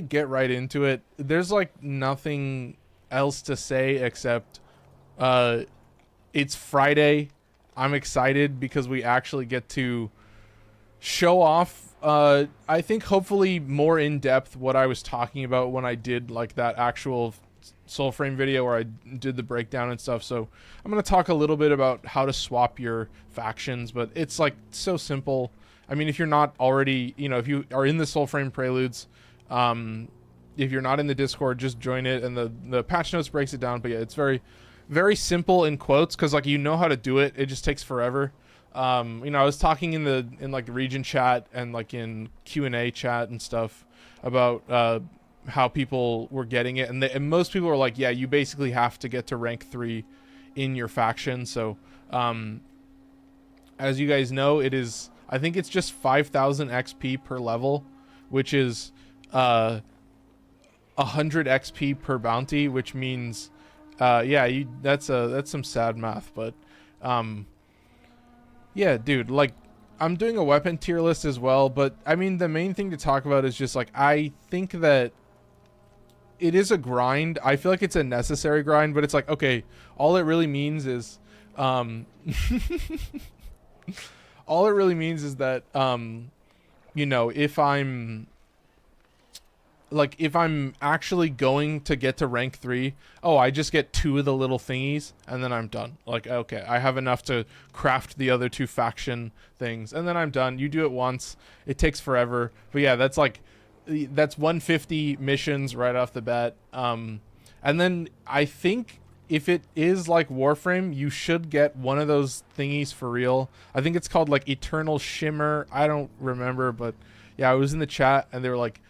get right into it. There's like nothing else to say except it's Friday. I'm excited because we actually get to show off I think hopefully more in depth what I was talking about when I did like that actual Soulframe video where I did the breakdown and stuff. So I'm going to talk a little bit about how to swap your factions, but it's like so simple. I mean, if you're not already, you know, if you are in the Soulframe Preludes, if you're not in the Discord, just join it, and the patch notes breaks it down. But yeah, it's very, very simple in quotes, because like you know how to do it. It just takes forever. You know, I was talking in like the region chat and like in Q&A chat and stuff about how people were getting it, and most people were like, yeah, you basically have to get to rank 3 in your faction. So as you guys know, it is, I think it's just 5,000 XP per level, which is 100 XP per bounty, which means yeah, that's some sad math, but yeah, dude, like I'm doing a weapon tier list as well, but I mean the main thing to talk about is just like I think that it is a grind. I feel like it's a necessary grind, but it's like, okay, all it really means is all it really means is that you know, if I'm actually going to get to rank 3, oh, I just get 2 of the little thingies and then I'm done. Like, okay, I have enough to craft the other 2 faction things and then I'm done. You do it once, it takes forever. But yeah, that's 150 missions right off the bat. And then I think if it is like Warframe, you should get one of those thingies for real. I think it's called like Eternal Shimmer. I don't remember, but yeah, I was in the chat and they were like,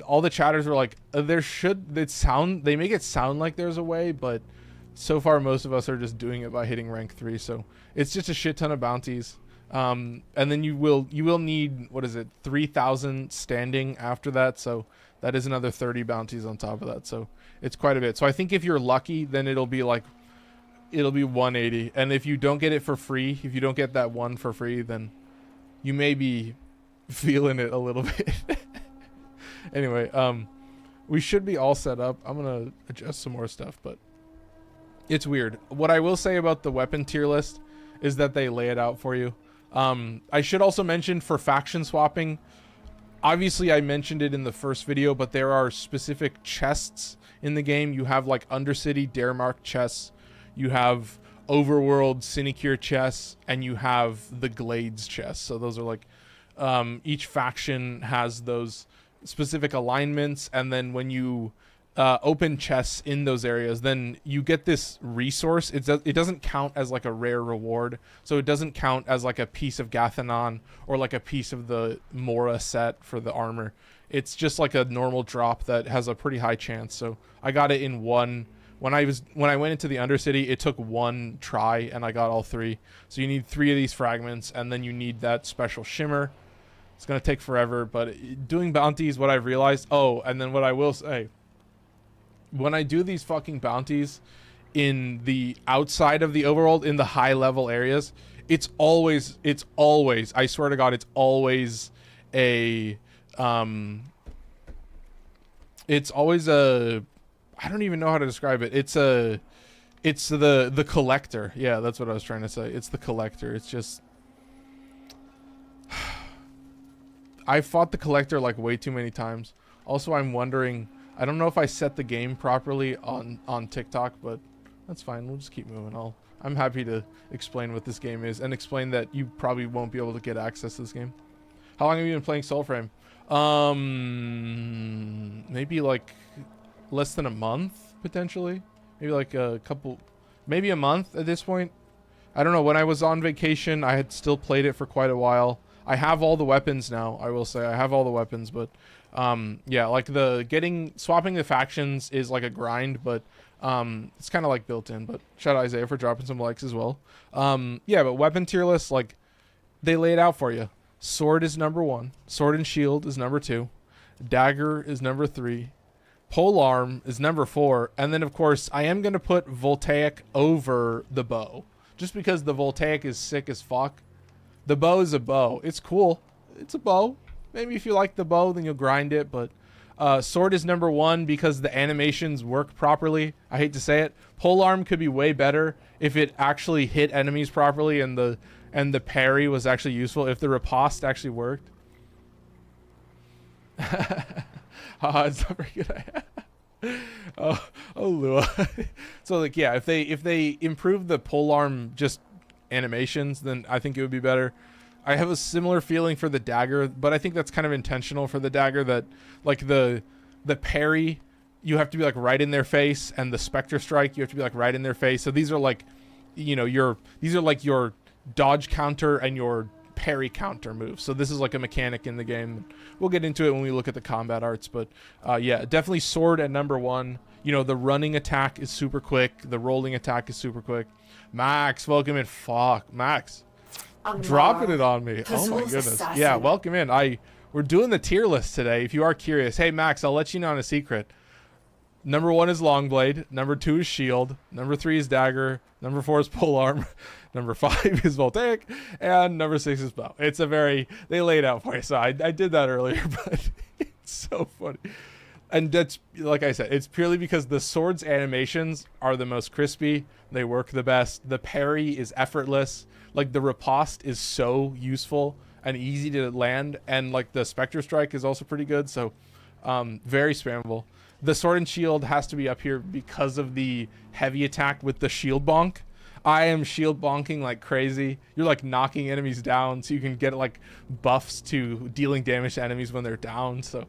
all the chatters were like, they make it sound like there's a way, but so far most of us are just doing it by hitting rank 3. So it's just a shit ton of bounties. And then you will need, what is it, 3,000 standing after that. So that is another 30 bounties on top of that. So it's quite a bit. So I think if you're lucky, then it'll be 180. And if you don't get it for free, if you don't get that one for free, then you may be feeling it a little bit. Anyway, we should be all set up. I'm gonna adjust some more stuff, but it's weird. What I will say about the weapon tier list is that they lay it out for you. I should also mention for faction swapping, obviously I mentioned it in the first video, but there are specific chests in the game. You have like Undercity Daremark chests, you have Overworld Sinecure chests, and you have the Glades chests. So those are like, each faction has those specific alignments, and then when you open chests in those areas, then you get this resource. It doesn't count as like a rare reward, so it doesn't count as like a piece of Gathanon or like a piece of the Mora set for the armor. It's just like a normal drop that has a pretty high chance. So I got it in one. When I went into the Undercity, it took 1 try and I got all 3. So you need 3 of these fragments, and then you need that special shimmer. It's going to take forever, but doing bounties, what I've realized... Oh, and then what I will say... When I do these fucking bounties in the outside of the overworld, in the high-level areas, it's always... I swear to God, it's always a... It's always a... I don't even know how to describe it. It's the collector. Yeah, that's what I was trying to say. It's the collector. It's just... I fought the collector like way too many times. Also, I'm wondering, I don't know if I set the game properly on TikTok, but that's fine. We'll just keep moving. I'm happy to explain what this game is and explain that you probably won't be able to get access to this game. How long have you been playing Soulframe? Maybe like less than a month, potentially. Maybe like maybe a month at this point. I don't know. When I was on vacation, I had still played it for quite a while. I have all the weapons now, I will say. I have all the weapons, but yeah, like swapping the factions is like a grind, but it's kind of like built in. But shout out Isaiah for dropping some likes as well. Yeah, but weapon tier list, like they lay it out for you. Sword is number 1. Sword and shield is number 2. Dagger is number 3. Polearm is number 4. And then of course I am going to put Voltaic over the bow, just because the Voltaic is sick as fuck. The bow is a bow. It's cool. It's a bow. Maybe if you like the bow, then you'll grind it. But Sword is number 1 because the animations work properly. I hate to say it. Polearm could be way better if it actually hit enemies properly and the parry was actually useful. If the riposte actually worked. It's not very good. oh, Lua. So like, yeah, if they improve the polearm just animations, then I think it would be better. I have a similar feeling for the dagger, but I think that's kind of intentional for the dagger, that like the parry, you have to be like right in their face, and the spectre strike, you have to be like right in their face. So these are like, you know, these are like your dodge counter and your parry counter moves. So this is like a mechanic in the game. We'll get into it when we look at the combat arts, but yeah, definitely sword at number 1. You know, the running attack is super quick. The rolling attack is super quick. Max, welcome in. Fuck, Max. Dropping it on me. Oh my goodness. Assassin. Yeah, welcome in. We're doing the tier list today. If you are curious, hey Max, I'll let you know on a secret. Number 1 is Longblade. Number 2 is Shield. Number 3 is Dagger. Number 4 is Polearm. Number 5 is Voltaic. And number 6 is Bow. It's a very... They laid out for you, so I did that earlier, but it's so funny. And that's, like I said, it's purely because the sword's animations are the most crispy. They work the best. The parry is effortless. Like, the riposte is so useful and easy to land. And, like, the Spectre Strike is also pretty good. So, very spammable. The Sword and Shield has to be up here because of the heavy attack with the shield bonk. I am shield bonking like crazy. You're, like, knocking enemies down so you can get, like, buffs to dealing damage to enemies when they're down. So,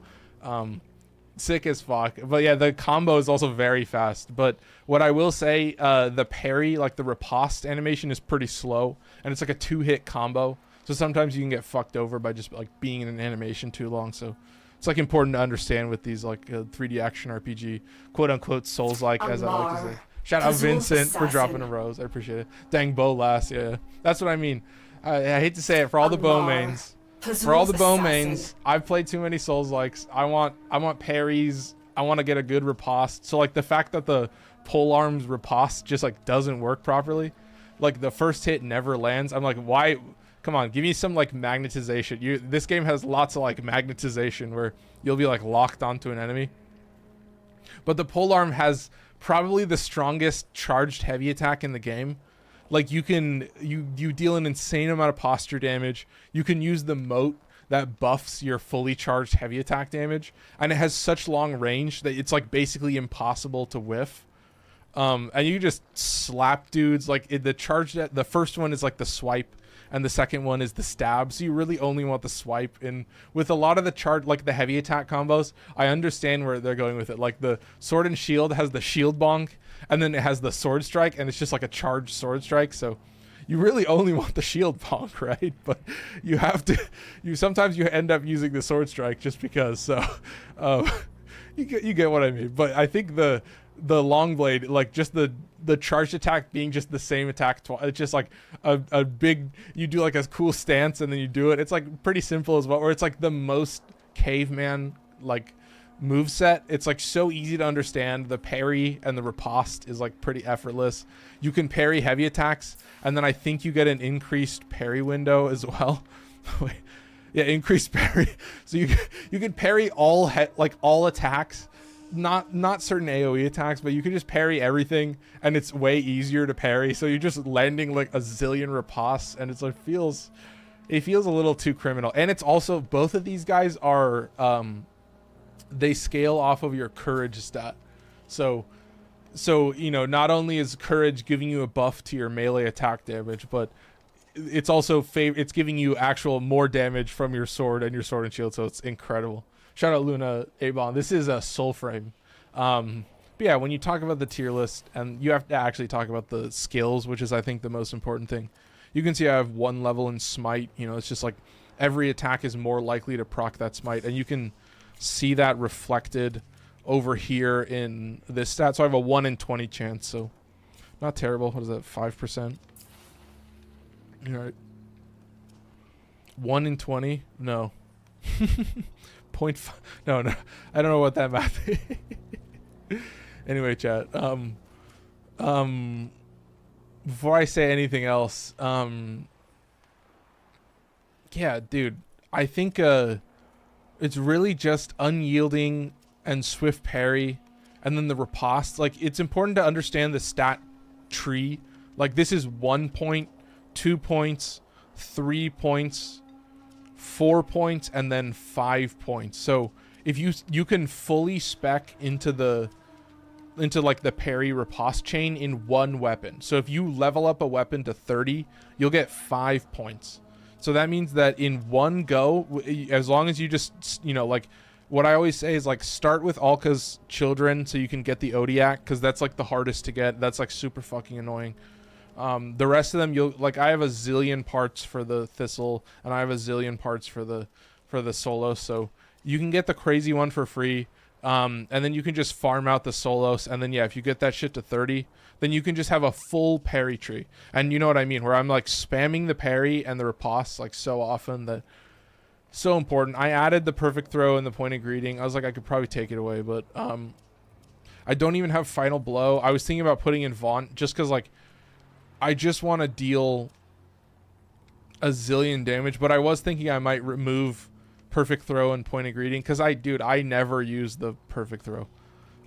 sick as fuck. But yeah, the combo is also very fast. But what I will say, the parry, like the riposte animation, is pretty slow, and it's like a 2-hit combo. So sometimes you can get fucked over by just like being in an animation too long. So it's like important to understand with these like 3D action RPG, quote unquote Souls-like, as I like to say. Shout out Vincent for dropping a rose. I appreciate it. Dang bow last, yeah. That's what I mean. I hate to say it for all the bow mains. For all the bow mains, I've played too many Souls-likes. I want parries. I want to get a good riposte. So like the fact that the polearm's riposte just like doesn't work properly, like the first hit never lands. I'm like, why? Come on, give me some like magnetization. This game has lots of like magnetization where you'll be like locked onto an enemy. But the polearm has probably the strongest charged heavy attack in the game. Like you deal an insane amount of posture damage. You can use the moat that buffs your fully charged heavy attack damage, and it has such long range that it's like basically impossible to whiff. And you just slap dudes. Like the first one is like the swipe, and the second one is the stab. So you really only want the swipe. And with a lot of the charge, like the heavy attack combos, I understand where they're going with it. Like the sword and shield has the shield bonk, and then it has the sword strike, and it's just like a charged sword strike. So you really only want the shield bonk, right? But you have to, sometimes you end up using the sword strike just because. So you get what I mean. But I think the long blade, like just the charged attack being just the same attack twice, it's just like a big, you do like a cool stance and then you do it. It's like pretty simple as well, where it's like the most caveman like move set. It's like so easy to understand. The parry and the riposte is like pretty effortless. You can parry heavy attacks, and then I think you get an increased parry window as well. Yeah, increased parry. So you can parry all attacks, not certain AoE attacks, but you can just parry everything, and it's way easier to parry. So you're just landing like a zillion ripostes, and it's like it feels a little too criminal. And it's also, both of these guys are they scale off of your courage stat. So you know, not only is courage giving you a buff to your melee attack damage, but it's also it's giving you actual more damage from your sword and shield. So it's incredible. Shout out Luna Abon. This is a Soulframe. But yeah, when you talk about the tier list, and you have to actually talk about the skills, which is I think the most important thing. You can see I have 1 level in smite. You know, it's just like every attack is more likely to proc that smite, and you can see that reflected over here in this stat. So I have a 1 in 20 chance, so not terrible. What is that, 5%? All right. 1 in 20? No. 0.5. No, I don't know what that math is. Anyway, chat. Before I say anything else, yeah, dude, I think it's really just unyielding and swift parry, and then the riposte. Like, it's important to understand the stat tree. Like, this is 1 point, 2 points, 3 points, 4 points, and then 5 points. So if you can fully spec into like the parry riposte chain in one weapon. So if you level up a weapon to 30, you'll get 5 points. So that means that in one go, as long as you just, you know, like, what I always say is, like, start with Alka's children so you can get the Odiak, because that's like the hardest to get. That's like super fucking annoying. The rest of them, you'll, like, I have a zillion parts for the Thistle, and I have a zillion parts for the Solos, so you can get the crazy one for free. And then you can just farm out the Solos, and then, yeah, if you get that shit to 30, then you can just have a full parry tree. And you know what I mean, where I'm, like, spamming the parry and the riposte, like, so often that... So important. I added the perfect throw and the pointed greeting. I was like, I could probably take it away, but I don't even have final blow. I was thinking about putting in Vaunt just because, like, I just want to deal a zillion damage, but I was thinking I might remove perfect throw and pointed greeting because I never use the perfect throw.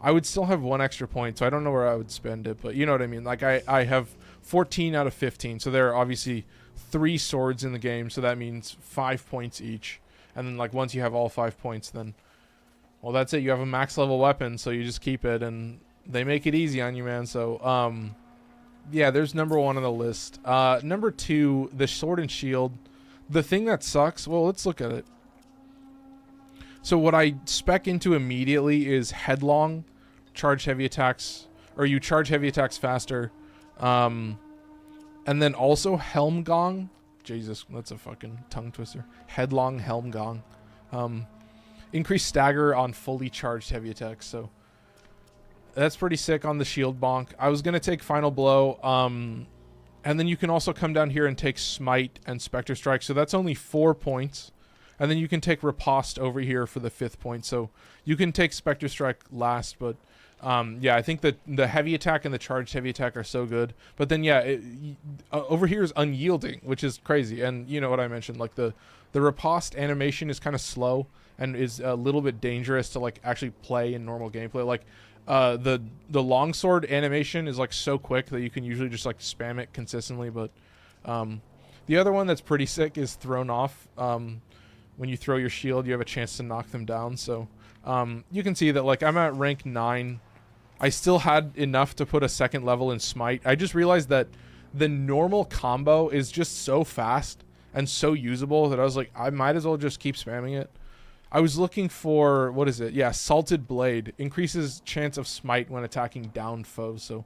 I would still have 1 extra point, so I don't know where I would spend it, but you know what I mean. Like, I have 14 out of 15, so there are obviously 3 swords in the game, so that means 5 points each. And then, like, once you have all 5 points, then, well, that's it. You have a max level weapon, so you just keep it, and they make it easy on you, man. So, yeah, there's number 1 on the list. Number 2, the sword and shield. The thing that sucks, well, let's look at it. So what I spec into immediately is headlong, charge heavy attacks, or you charge heavy attacks faster. And then also Helm Gong. Jesus, that's a fucking tongue twister. Headlong Helm Gong. Increased stagger on fully charged heavy attacks. So that's pretty sick on the shield bonk. I was going to take final blow. And then you can also come down here and take smite and specter strike. So that's only 4 points. And then you can take riposte over here for the 5th point. So you can take specter strike last, but yeah, I think that the heavy attack and the charged heavy attack are so good. But then, yeah, over here is unyielding, which is crazy. And you know what I mentioned, like the riposte animation is kind of slow and is a little bit dangerous to, like, actually play in normal gameplay. Like the longsword animation is, like, so quick that you can usually just, like, spam it consistently. But the other one that's pretty sick is thrown off. When you throw your shield, you have a chance to knock them down. So you can see that, like, I'm at rank 9. I still had enough to put a 2nd level in smite. I just realized that the normal combo is just so fast and so usable that I was like, I might as well just keep spamming it. I was looking for, what is it? Yeah, Salted Blade. Increases chance of smite when attacking down foes. So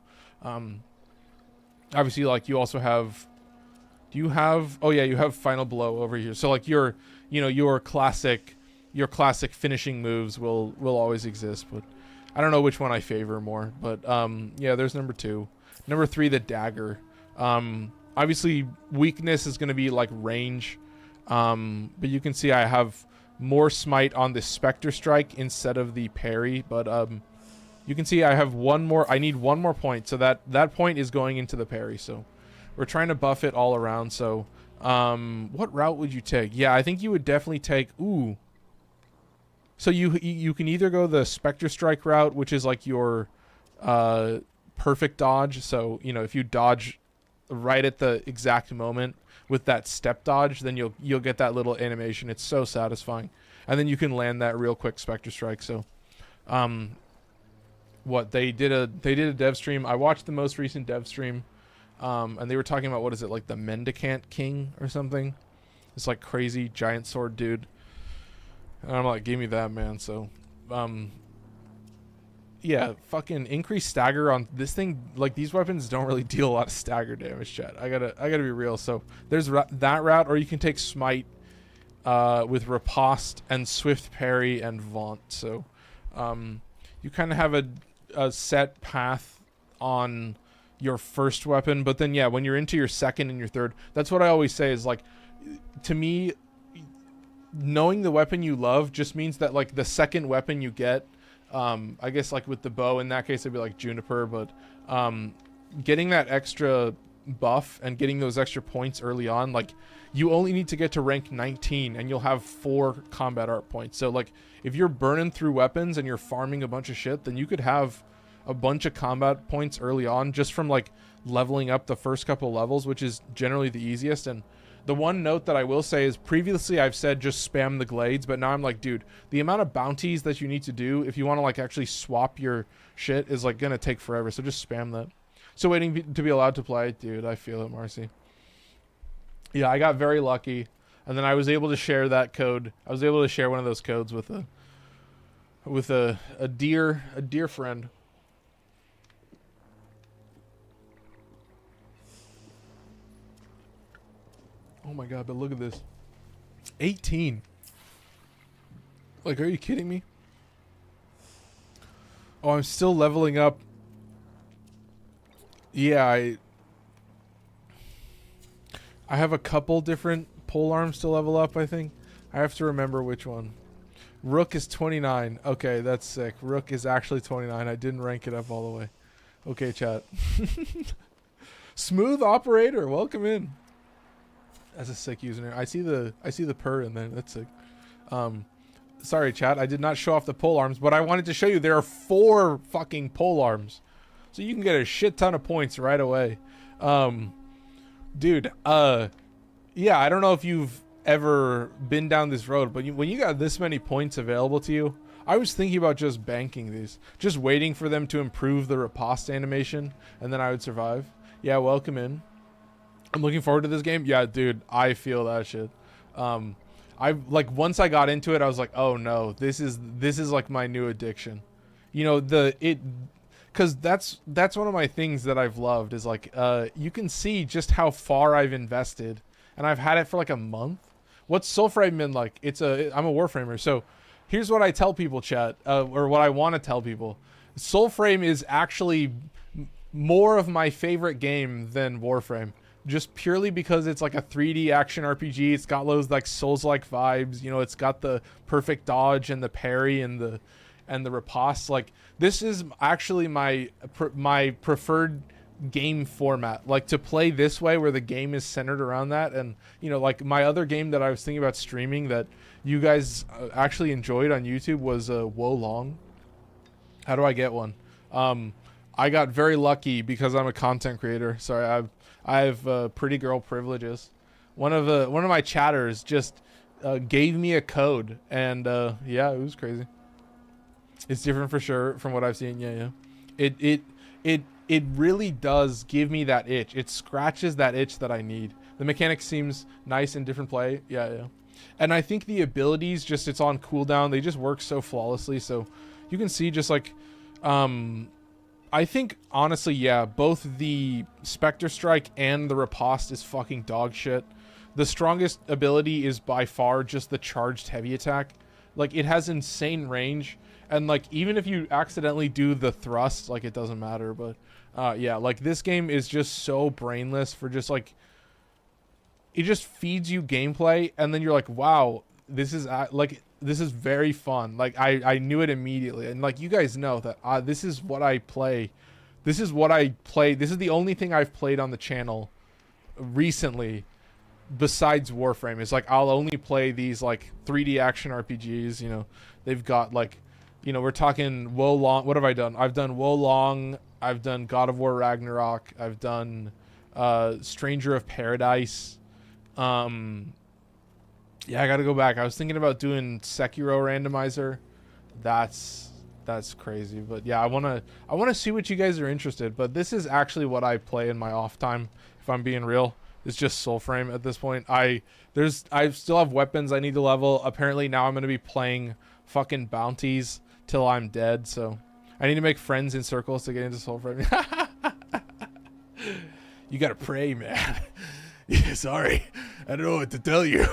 obviously, like, you also have... Do you have... Oh, yeah, you have Final Blow over here. So, like, your classic finishing moves will always exist, but I don't know which one I favor more. But yeah, there's number 2. Number 3, the dagger. Obviously weakness is going to be like range, but you can see I have more smite on the specter strike instead of the parry. But you can see I have I need 1 more point, so that point is going into the parry. So we're trying to buff it all around. So what route would you take? Yeah, I think you would definitely take... Ooh. So you can either go the Spectre Strike route, which is like your perfect dodge. So, you know, if you dodge right at the exact moment with that step dodge, then you'll get that little animation. It's so satisfying. And then you can land that real quick Spectre Strike. So what they did a dev stream. I watched the most recent dev stream. And they were talking about, what is it, like the Mendicant King or something? This like crazy giant sword dude. And I'm like, give me that, man. So, yeah, fucking increased stagger on this thing. Like, these weapons don't really deal a lot of stagger damage, chat. I gotta be real. So there's that route, or you can take smite with riposte and swift parry and vaunt. So you kind of have a set path on your first weapon, but then, yeah, when you're into your 2nd and your 3rd, that's what I always say is, like, to me, knowing the weapon you love just means that, like, the 2nd weapon you get, I guess, like with the bow, in that case it'd be like Juniper, but getting that extra buff and getting those extra points early on, like you only need to get to rank 19 and you'll have 4 combat art points. So like if you're burning through weapons and you're farming a bunch of shit, then you could have a bunch of combat points early on just from like leveling up the first couple levels, which is generally the easiest. And the one note that I will say is previously I've said just spam the glades, but now I'm like, dude, the amount of bounties that you need to do if you want to like actually swap your shit is like gonna take forever. So just spam that. So waiting to be allowed to play, dude, I feel it, Marcy. Yeah, I got very lucky, and then I was able to share that code. I was able to share one of those codes with a dear friend. Oh my god, but look at this. 18. Like, are you kidding me? Oh, I'm still leveling up. Yeah, I have a couple different polearms to level up, I think. I have to remember which one. Rook is 29. Okay, that's sick. Rook is actually 29. I didn't rank it up all the way. Okay, chat. Smooth operator, welcome in. That's a sick username. I see the purr in there. That's sick. Sorry, chat. I did not show off the polearms, but I wanted to show you there are 4 fucking polearms. So you can get a shit ton of points right away. Dude, yeah, I don't know if you've ever been down this road, but when you got this many points available to you, I was thinking about just banking these. Just waiting for them to improve the riposte animation, and then I would survive. Yeah, welcome in. I'm looking forward to this game. Yeah, dude, I feel that shit. I like once I got into it, I was like, oh no, this is like my new addiction. You know, because that's one of my things that I've loved is like you can see just how far I've invested, and I've had it for like a month. What's Soulframe been like? I'm a Warframer, so here's what I tell people, chat, or what I want to tell people. Soulframe is actually more of my favorite game than Warframe. Just purely because it's like a 3D action RPG. It's got those like Souls-like vibes. You know, it's got the perfect dodge and the parry and the riposte. Like this is actually my preferred game format. Like to play this way, where the game is centered around that. And you know, like my other game that I was thinking about streaming that you guys actually enjoyed on YouTube was Wo Long. How do I get one? I got very lucky because I'm a content creator. Sorry, I have pretty girl privileges. One of my chatters just gave me a code, and yeah, it was crazy. It's different for sure from what I've seen. Yeah. It really does give me that itch. It scratches that itch that I need. The mechanic seems nice in different play. Yeah. And I think the abilities, just it's on cooldown. They just work so flawlessly. So you can see just like I think, honestly, yeah, both the Spectre Strike and the Riposte is fucking dog shit. The strongest ability is by far just the charged heavy attack. Like, it has insane range, and, like, even if you accidentally do the thrust, like, it doesn't matter, but, yeah, like, this game is just so brainless for just, like, it just feeds you gameplay, and then you're like, wow, this is, like... This is very fun. Like I knew it immediately, and like you guys know that this is what I play. This is what I play. This is the only thing I've played on the channel recently, besides Warframe. Is like I'll only play these like 3D action RPGs. You know, they've got like, you know, we're talking Wo Long. What have I done? I've done Wo Long. I've done God of War Ragnarok. I've done Stranger of Paradise. Yeah, I gotta go back. I was thinking about doing Sekiro randomizer. That's crazy. But yeah, I wanna see what you guys are interested. But this is actually what I play in my off time, if I'm being real. It's just Soulframe at this point. I still have weapons I need to level. Apparently now I'm gonna be playing fucking bounties till I'm dead, so I need to make friends in circles to get into Soulframe. You gotta pray, man. Yeah, sorry. I don't know what to tell you.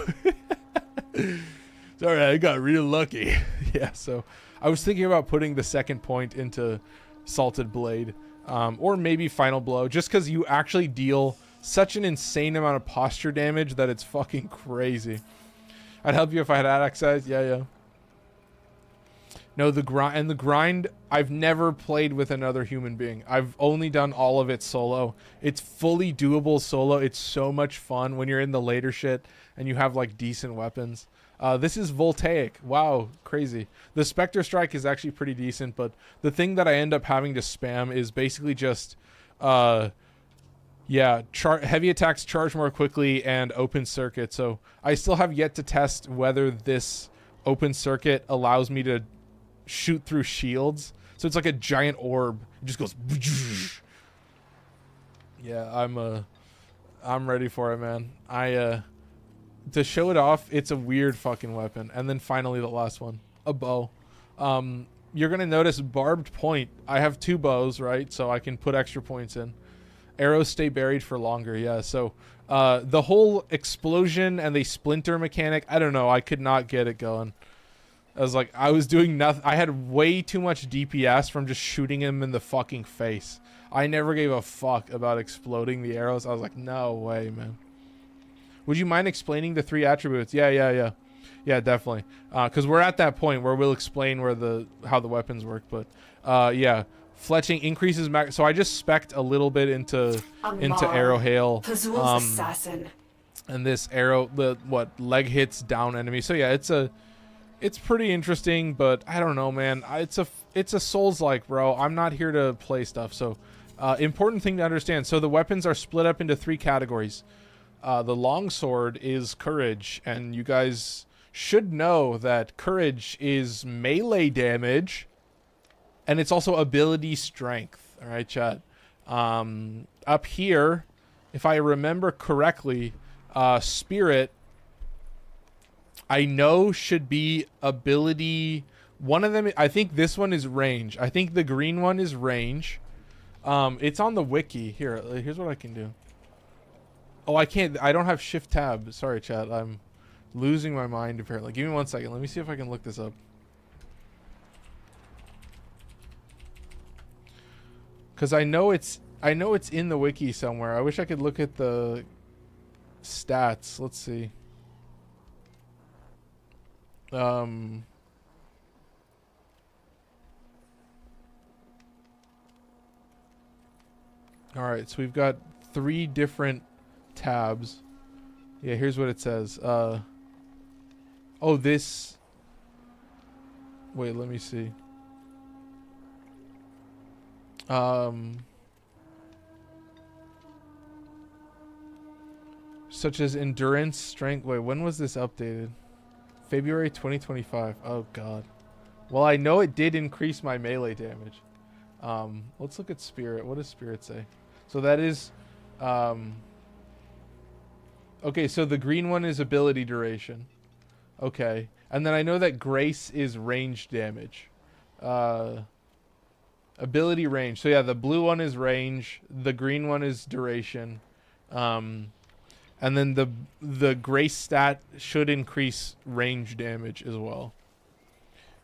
Sorry, I got real lucky. Yeah, so I was thinking about putting the second point into Salted Blade, or maybe Final Blow, just because you actually deal such an insane amount of posture damage that it's fucking crazy. I'd help you if I had access. Yeah. No, the grind, I've never played with another human being. I've only done all of it solo. It's fully doable solo. It's so much fun when you're in the later shit and you have like decent weapons. This is Voltaic. Wow, crazy. The Spectre Strike is actually pretty decent, but the thing that I end up having to spam is basically just, yeah, heavy attacks charge more quickly and open circuit. So I still have yet to test whether this open circuit allows me to shoot through shields. So it's like a giant orb. It just goes. Yeah, I'm ready for it, man. To show it off, it's a weird fucking weapon. And then finally the last one, a bow. You're gonna notice barbed point. I have 2 bows, right? So I can put extra points in. Arrows stay buried for longer. Yeah. So the whole explosion and the splinter mechanic, I don't know. I could not get it going. I was doing nothing. I had way too much DPS from just shooting him in the fucking face. I never gave a fuck about exploding the arrows. I was like, no way, man. Would you mind explaining the 3 attributes? Yeah, definitely. Because we're at that point where we'll explain how the weapons work. But yeah, fletching increases max. So I just spec'd a little bit into arrow hail. Assassin. And this arrow, leg hits down enemy. So yeah, it's pretty interesting, but I don't know, man. It's a Souls-like, bro. I'm not here to play stuff. So important thing to understand. So the weapons are split up into 3 categories. The longsword is courage, and you guys should know that courage is melee damage, and it's also ability strength. All right, chat. Up here, if I remember correctly, spirit, I know should be ability. One of them, I think this one is range. I think the green one is range. It's on the wiki. Here's what I can do. Oh, I can't. I don't have shift tab. Sorry, chat. I'm losing my mind apparently. Give me 1 second. Let me see if I can look this up. Cause I know it's in the wiki somewhere. I wish I could look at the stats. Let's see. All right, so we've got 3 different tabs. Yeah, here's what it says. Oh, this. Wait, let me see. Such as endurance, strength. Wait, when was this updated? February 2025. Oh god. Well, I know it did increase my melee damage. Let's look at spirit. What does spirit say? So that is okay, so the green one is ability duration. Okay. And then I know that grace is range damage. Ability range. So yeah, the blue one is range, the green one is duration. And then the grace stat should increase range damage as well.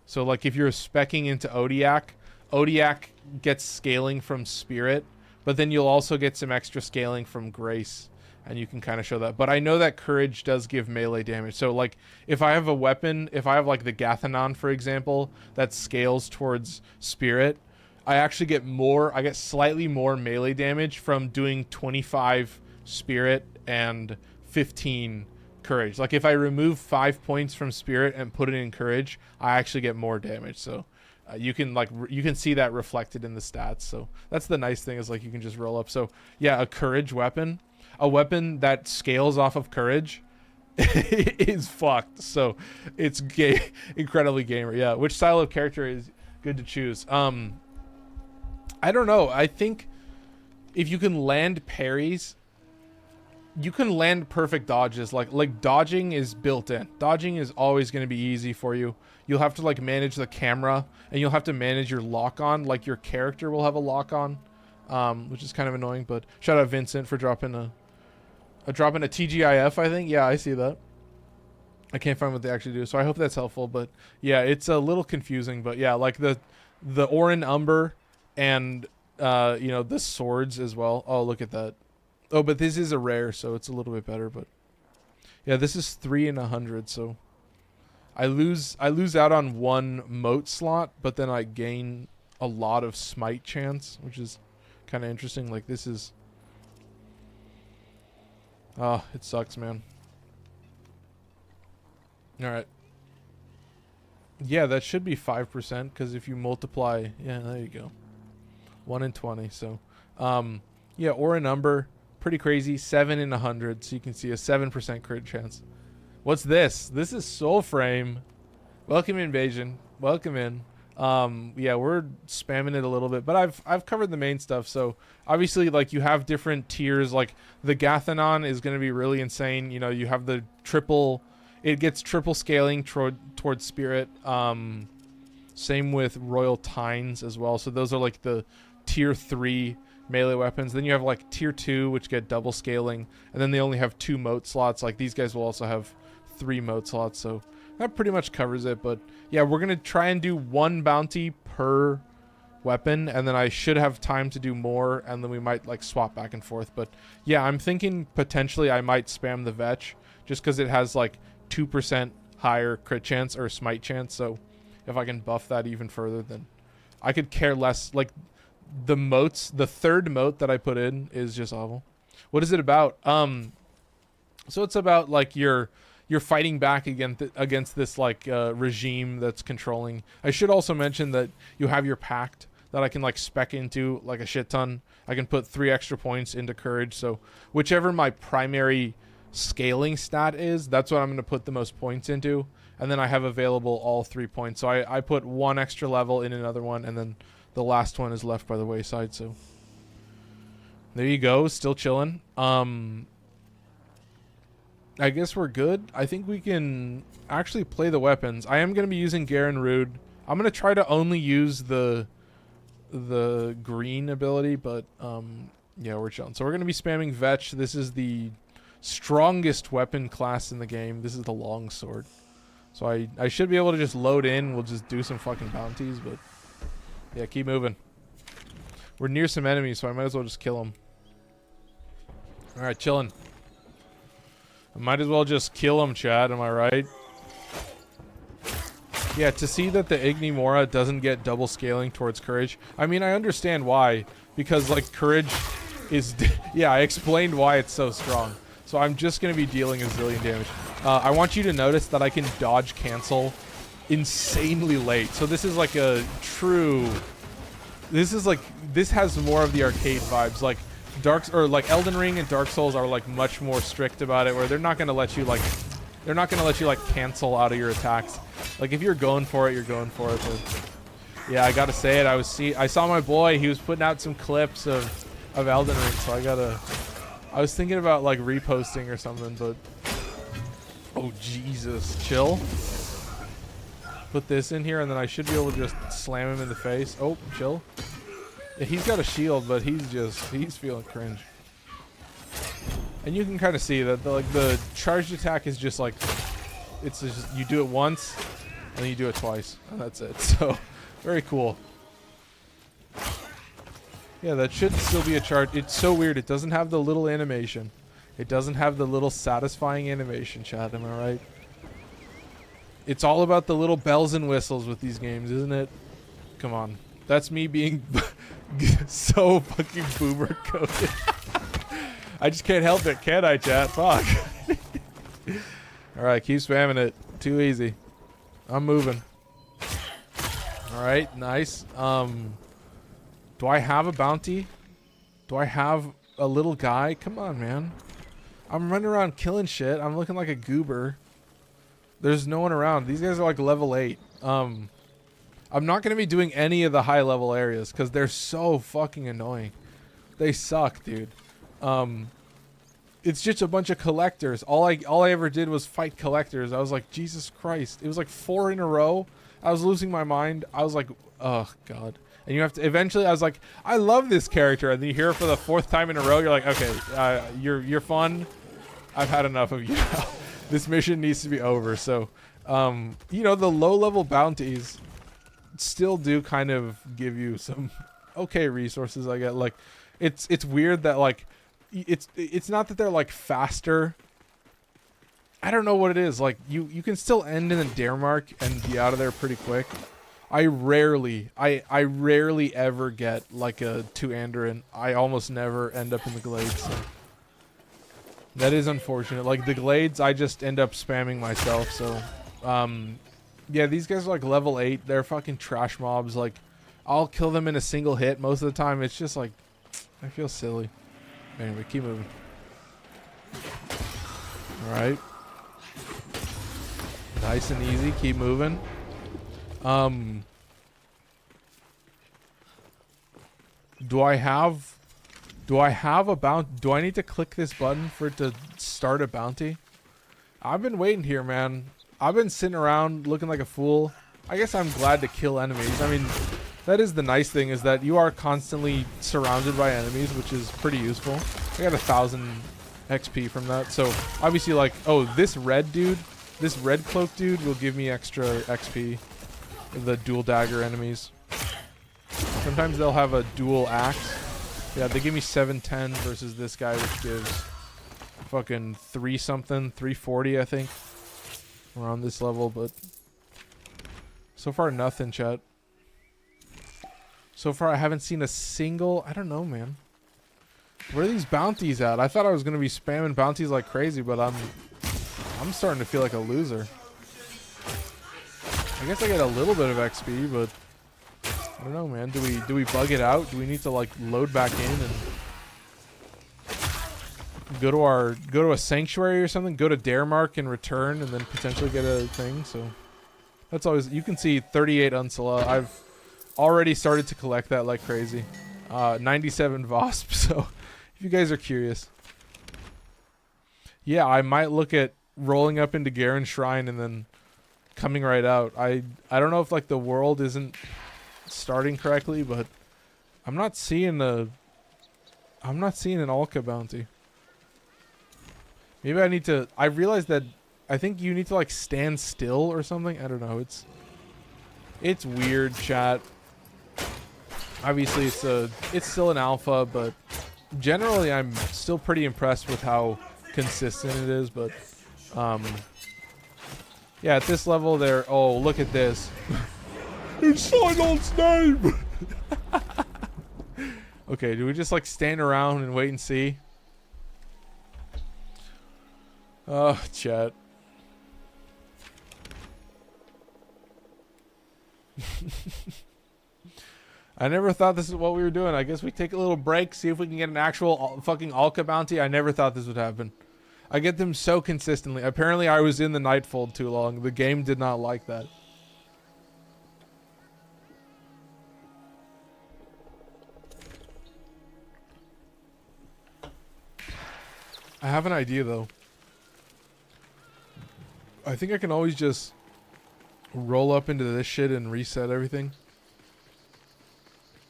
So like if you're speccing into Odiak gets scaling from spirit, but then you'll also get some extra scaling from grace, and you can kind of show that. But I know that courage does give melee damage. So like if I have a weapon, if I have like the Gathanon, for example, that scales towards spirit, I actually get slightly more melee damage from doing 25 spirit and 15 courage. Like if I remove 5 points from spirit and put it in courage, I actually get more damage. So you can see that reflected in the stats. So that's the nice thing, is like you can just roll up. So yeah, a courage weapon, a weapon that scales off of courage is fucked. So it's incredibly gamer. Yeah, which style of character is good to choose? I don't know. I think if you can land parries, you can land perfect dodges. Like dodging is built in. Dodging is always going to be easy for you. You'll have to like manage the camera, and you'll have to manage your lock on. Like your character will have a lock on, which is kind of annoying. But shout out Vincent for dropping a TGIF. I think. Yeah, I see that. I can't find what they actually do, so I hope that's helpful. But yeah, it's a little confusing. But yeah, like the Orin Umber and the swords as well. Oh, look at that. Oh, but this is a rare, so it's a little bit better. But yeah, this is 3 in 100, so I lose out on one moat slot, but then I gain a lot of smite chance, which is kind of interesting. Like this is, oh, it sucks, man. All right. Yeah, that should be 5% because if you multiply, yeah, there you go. 1 in 20. So, yeah, or a number, pretty crazy. 7 in 100. So you can see a 7% crit chance. What's this? This is Soulframe. Welcome Invasion. Welcome in. Yeah, we're spamming it a little bit, but I've covered the main stuff. So obviously, like you have different tiers. Like the Gathanon is going to be really insane. You know, you have the triple. It gets triple scaling towards Spirit. Same with Royal Tines as well. So those are like the tier 3 melee weapons. Then you have like tier 2, which get double scaling, and then they only have 2 moat slots. Like these guys will also have 3 moat slots. So that pretty much covers it. But yeah, we're gonna try and do 1 bounty per weapon, and then I should have time to do more, and then we might like swap back and forth. But yeah, I'm thinking potentially I might spam the Vetch just because it has like 2% higher crit chance or smite chance. So if I can buff that even further, then I could care less. Like the moats, the third moat that I put in is just awful. What is it about? So it's about like you're fighting back against this like regime that's controlling. I should also mention that you have your pact that I can like spec into like a shit ton. I can put 3 extra points into courage. So whichever my primary scaling stat is, that's what I'm going to put the most points into, and then I have available all 3 points. So I put 1 extra level in another one, and then the last one is left by the wayside. So there you go, still chilling. I guess we're good. I think we can actually play the weapons. I am going to be using Garen Rude. I'm going to try to only use the green ability, but yeah, we're chilling. So we're going to be spamming Vetch. This is the strongest weapon class in the game. This is the longsword. So I should be able to just load in. We'll just do some fucking bounties, but yeah, keep moving. We're near some enemies, so I might as well just kill them. Alright, chilling. I might as well just kill them, Chad. Am I right? Yeah, to see that the Igni Mora doesn't get double scaling towards courage. I mean, I understand why. Because, like, courage is... yeah, I explained why it's so strong. So I'm just going to be dealing a zillion damage. I want you to notice that I can dodge cancel insanely late. So this is like a true... This is like... This has more of the arcade vibes. Like, like Elden Ring and Dark Souls are like much more strict about it, where they're not going to let you like... They're not going to let you like cancel out of your attacks. Like, if you're going for it, you're going for it. But yeah, I got to say it. I saw my boy. He was putting out some clips of Elden Ring, so I was thinking about like reposting or something, but oh Jesus, chill. Put this in here, and then I should be able to just slam him in the face. Oh, chill. Yeah, he's got a shield, but he's feeling cringe. And you can kind of see that the charged attack is just like, it's just, you do it once, and then you do it twice, and that's it. So very cool. Yeah, that should still be a charge. It's so weird. It doesn't have the little animation. It doesn't have the little satisfying animation, chat. Am I right? It's all about the little bells and whistles with these games, isn't it? Come on. That's me being so fucking boomer coded. I just can't help it, can I, chat? Fuck. Alright, keep spamming it. Too easy. I'm moving. Alright, nice. Do I have a bounty? Do I have a little guy? Come on, man. I'm running around killing shit. I'm looking like a goober. There's no one around. These guys are like level 8. I'm not going to be doing any of the high level areas because they're so fucking annoying. They suck, dude. It's just a bunch of collectors. All I ever did was fight collectors. I was like, Jesus Christ. It was like 4 in a row. I was losing my mind. I was like, oh God. And you have to, eventually I was like, I love this character. And then you hear it for the 4th time in a row. You're like, okay, you're fun. I've had enough of you now. This mission needs to be over. So, you know, the low level bounties still do kind of give you some okay resources. I get like, it's weird that like, it's not that they're like faster I don't know what it is. Like, you can still end in a dare mark and be out of there pretty quick. I rarely ever get like a 2-ander. I almost never end up in the glades. So. That is unfortunate. Like the glades, I just end up spamming myself. So, yeah, these guys are like level 8. They're fucking trash mobs. Like, I'll kill them in a single hit. Most of the time, it's just like, I feel silly. Anyway, keep moving. All right. Nice and easy. Keep moving. Do I have a bounty? Do I need to click this button for it to start a bounty? I've been waiting here, man. I've been sitting around looking like a fool. I guess I'm glad to kill enemies. I mean, that is the nice thing, is that you are constantly surrounded by enemies, which is pretty useful. I got 1,000 XP from that. So obviously, like, oh, this red cloak dude will give me extra XP. The dual dagger enemies. Sometimes they'll have a dual axe. Yeah, they give me 710 versus this guy, which gives fucking 340, I think. Around this level, but so far nothing, chat. So far I haven't seen a single, I don't know, man. Where are these bounties at? I thought I was gonna be spamming bounties like crazy, but I'm starting to feel like a loser. I guess I get a little bit of XP, but I don't know, man. Do we bug it out? Do we need to like load back in and go to a sanctuary or something? Go to dare mark and return, and then potentially get a thing. So that's always, you can see 38 Unsala. I've already started to collect that like crazy. 97 VOSP. So if you guys are curious, yeah, I might look at rolling up into Garen Shrine and then coming right out. I don't know if like the world isn't starting correctly, but I'm not seeing an Alka bounty. Maybe I need to, I realized that I think you need to like stand still or something. I don't know. It's weird, chat. Obviously it's still an alpha, but generally I'm still pretty impressed with how consistent it is, but yeah, at this level there, oh, look at this. In Cylon's name! Okay, do we just like stand around and wait and see? Oh, chat. I never thought this is what we were doing. I guess we take a little break, see if we can get an actual fucking Alka bounty. I never thought this would happen. I get them so consistently. Apparently I was in the Nightfold too long. The game did not like that. I have an idea though. I think I can always just roll up into this shit and reset everything.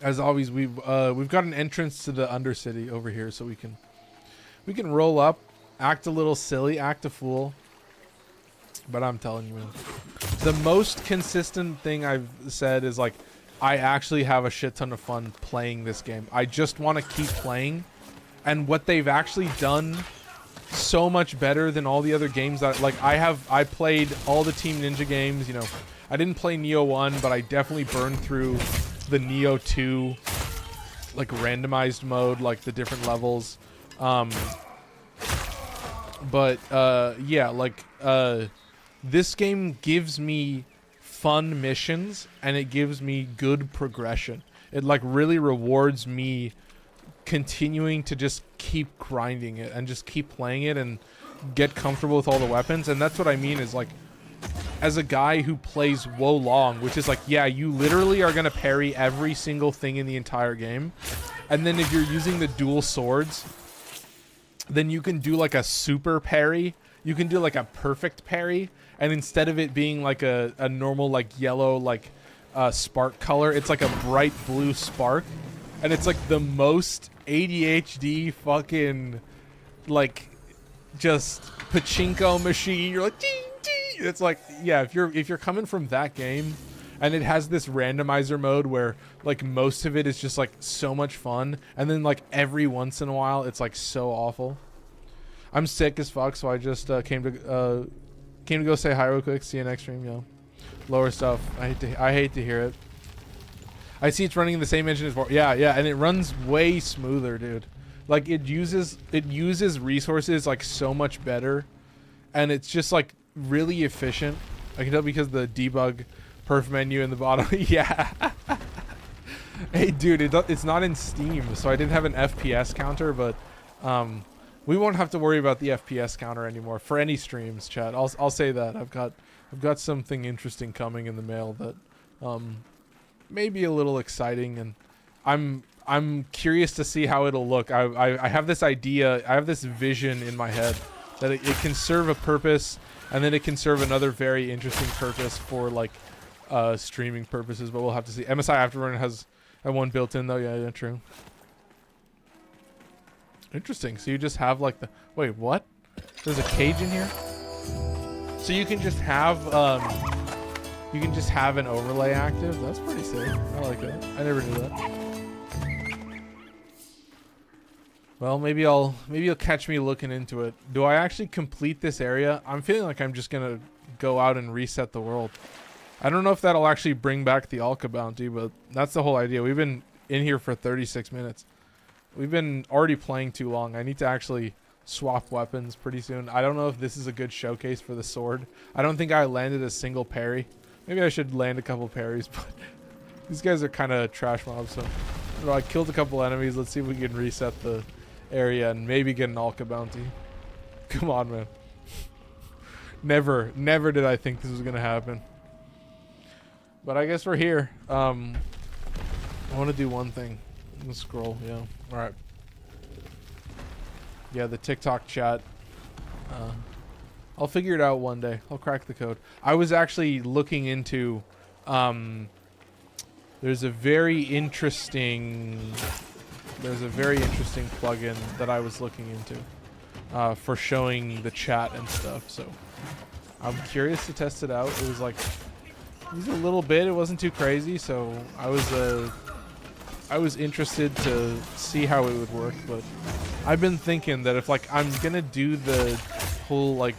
As always, we've got an entrance to the Undercity over here, so we can roll up, act a little silly, act a fool. But I'm telling you, man, the most consistent thing I've said is like, I actually have a shit ton of fun playing this game. I just want to keep playing, and what they've actually done so much better than all the other games that like I played all the Team Ninja games. You know, I didn't play Neo 1, but I definitely burned through the Neo 2 like randomized mode, like the different levels. Yeah, like this game gives me fun missions and it gives me good progression. It like really rewards me continuing to just keep grinding it and just keep playing it and get comfortable with all the weapons. And that's what I mean is like, as a guy who plays Wo Long, which is like, yeah, you literally are gonna parry every single thing in the entire game, and then if you're using the dual swords, then you can do like a super parry, you can do like a perfect parry, and instead of it being like a normal like yellow like spark color, it's like a bright blue spark, and it's like the most ADHD fucking like just pachinko machine. You're like ding, ding. It's like, yeah, if you're coming from that game and it has this randomizer mode where like most of it is just like so much fun, and then like every once in a while it's like so awful. I'm sick as fuck, so I just came to go say hi real quick. See you next stream, yo. Lower stuff. I hate to hear it. I see it's running the same engine as before. Yeah, and it runs way smoother, dude. Like it uses resources like so much better, and it's just like really efficient. I can tell because the debug perf menu in the bottom. Yeah. Hey, dude, it's not in Steam, so I didn't have an FPS counter, but we won't have to worry about the FPS counter anymore for any streams, chat. I'll say that I've got something interesting coming in the mail that may be a little exciting, and I'm curious to see how it'll look. I have this idea, I have this vision in my head that it can serve a purpose, and then it can serve another very interesting purpose for like streaming purposes, but we'll have to see. MSI Afterburner has one built in though. Yeah, true. Interesting. So you just have like the wait, what? There's a cage in here? So you can just have an overlay active. That's pretty sick. I like that. I never knew that. Well, maybe you'll catch me looking into it. Do I actually complete this area? I'm feeling like I'm just gonna go out and reset the world. I don't know if that'll actually bring back the Alka bounty, but that's the whole idea. We've been in here for 36 minutes. We've been already playing too long. I need to actually swap weapons pretty soon. I don't know if this is a good showcase for the sword. I don't think I landed a single parry. Maybe I should land a couple parries, but these guys are kind of trash mobs. So I killed a couple enemies. Let's see if we can reset the area and maybe get an Alka bounty. Come on, man. Never did I think this was gonna happen. But I guess we're here. I want to do one thing. Let's scroll. Yeah. All right. Yeah, the TikTok chat. I'll figure it out one day. I'll crack the code. I was actually looking into. There's a very interesting plugin that I was looking into for showing the chat and stuff. So I'm curious to test it out. It was a little bit. It wasn't too crazy. So I was interested to see how it would work. But I've been thinking that if like I'm gonna do the whole like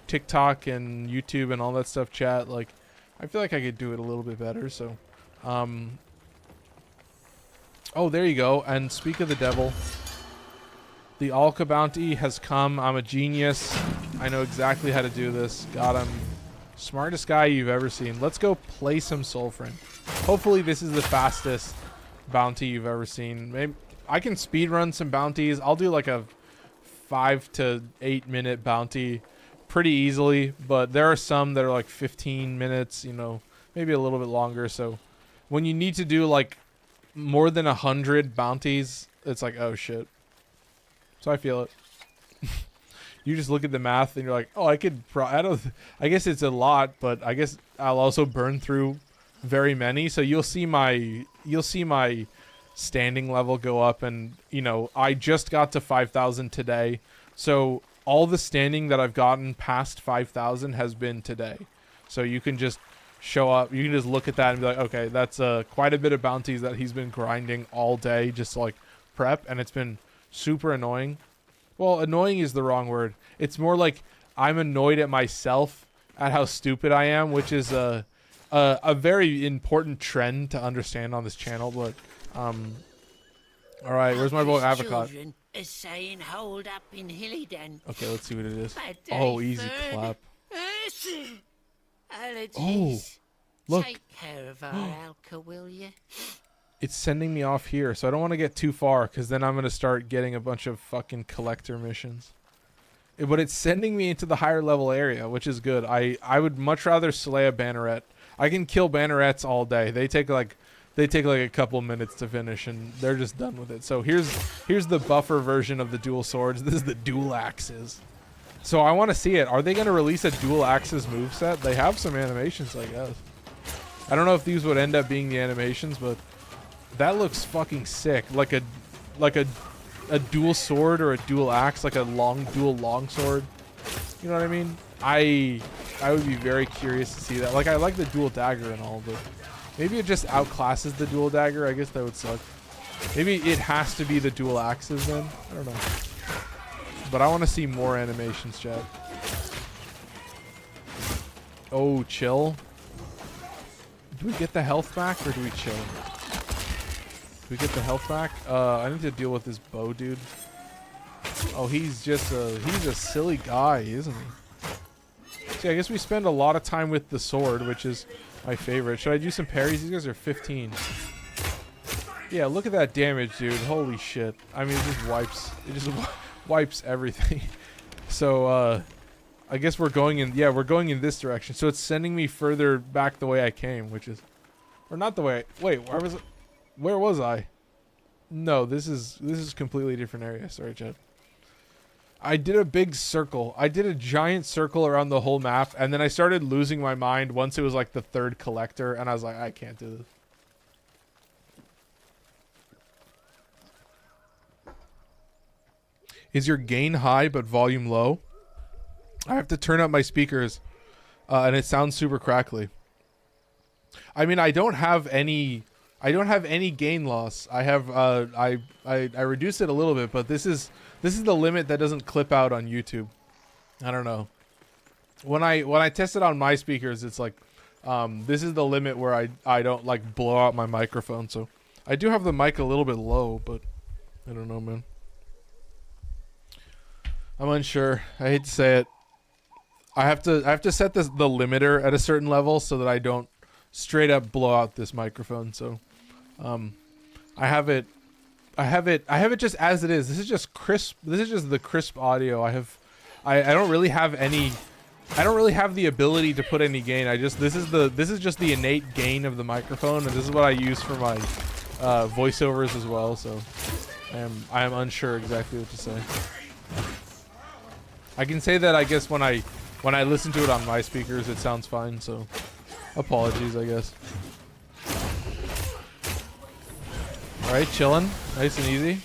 TikTok and YouTube and all that stuff chat, like I feel like I could do it a little bit better. So oh, there you go. And speak of the devil, the Alka bounty has come. I'm a genius. I know exactly how to do this. God, I'm smartest guy you've ever seen. Let's go play some Soulframe. Hopefully this is the fastest bounty you've ever seen. Maybe I can speedrun some bounties. I'll do like a 5 to 8 minute bounty pretty easily, but there are some that are like 15 minutes, you know, maybe a little bit longer. So when you need to do like more than 100 bounties, it's like, oh shit. So I feel it. You just look at the math and you're like, oh, I guess it's a lot, but I guess I'll also burn through very many. So you'll see my standing level go up, and you know, I just got to 5,000 today. So all the standing that I've gotten past 5,000 has been today. So you can just show up, you can just look at that and be like, okay, that's quite a bit of bounties that he's been grinding all day just to like prep, and it's been super annoying. Well, annoying is the wrong word. It's more like I'm annoyed at myself at how stupid I am, which is a very important trend to understand on this channel. But all right, where's my boy Avocado? Is saying hold up in Hillyden. Okay, let's see what it is. Oh, easy clap. Oh, look. Take care of our Alka, will you? It's sending me off here, so I don't want to get too far, because then I'm going to start getting a bunch of fucking collector missions. But it's sending me into the higher level area, which is good. I would much rather slay a banneret. I can kill bannerets all day. They take like a couple minutes to finish, and they're just done with it. So here's the buffer version of the dual swords. This is the dual axes. So I want to see it. Are they going to release a dual axes moveset? They have some animations, I guess. I don't know if these would end up being the animations, but that looks fucking sick. Like a dual sword or a dual axe, like a dual long sword. You know what I mean? I would be very curious to see that. Like, I like the dual dagger and all, but maybe it just outclasses the dual dagger. I guess that would suck. Maybe it has to be the dual axes then. I don't know. But I want to see more animations, chat. Oh, chill. Do we get the health back or do we chill? Do we get the health back? I need to deal with this bow dude. Oh, he's just he's a silly guy, isn't he? See, I guess we spend a lot of time with the sword, which is my favorite. Should I do some parries? These guys are 15. Yeah, look at that damage, dude. Holy shit. I mean, it just wipes everything. So, I guess we're going in, yeah, we're going in this direction. So it's sending me further back the way I came, which is, or not the way, wait, where was I? No, this is completely different area. Sorry, Chad. I did a big circle. I did a giant circle around the whole map, and then I started losing my mind once it was like the third collector, and I was like, I can't do this. Is your gain high but volume low? I have to turn up my speakers, and it sounds super crackly. I mean, I don't have any gain loss. I have I reduced it a little bit, but this is the limit that doesn't clip out on YouTube. I don't know. When I test it on my speakers, it's like this is the limit where I don't like blow out my microphone. So I do have the mic a little bit low, but I don't know, man. I'm unsure. I hate to say it. I have to set the limiter at a certain level so that I don't straight up blow out this microphone. So I have it just as it is. This is just crisp. This is just the crisp audio. I don't really have the ability to put any gain. This is just the innate gain of the microphone, and this is what I use for my voiceovers as well. So I am unsure exactly what to say. I can say that I guess when I listen to it on my speakers, it sounds fine. So apologies, I guess. All right, chilling, nice and easy.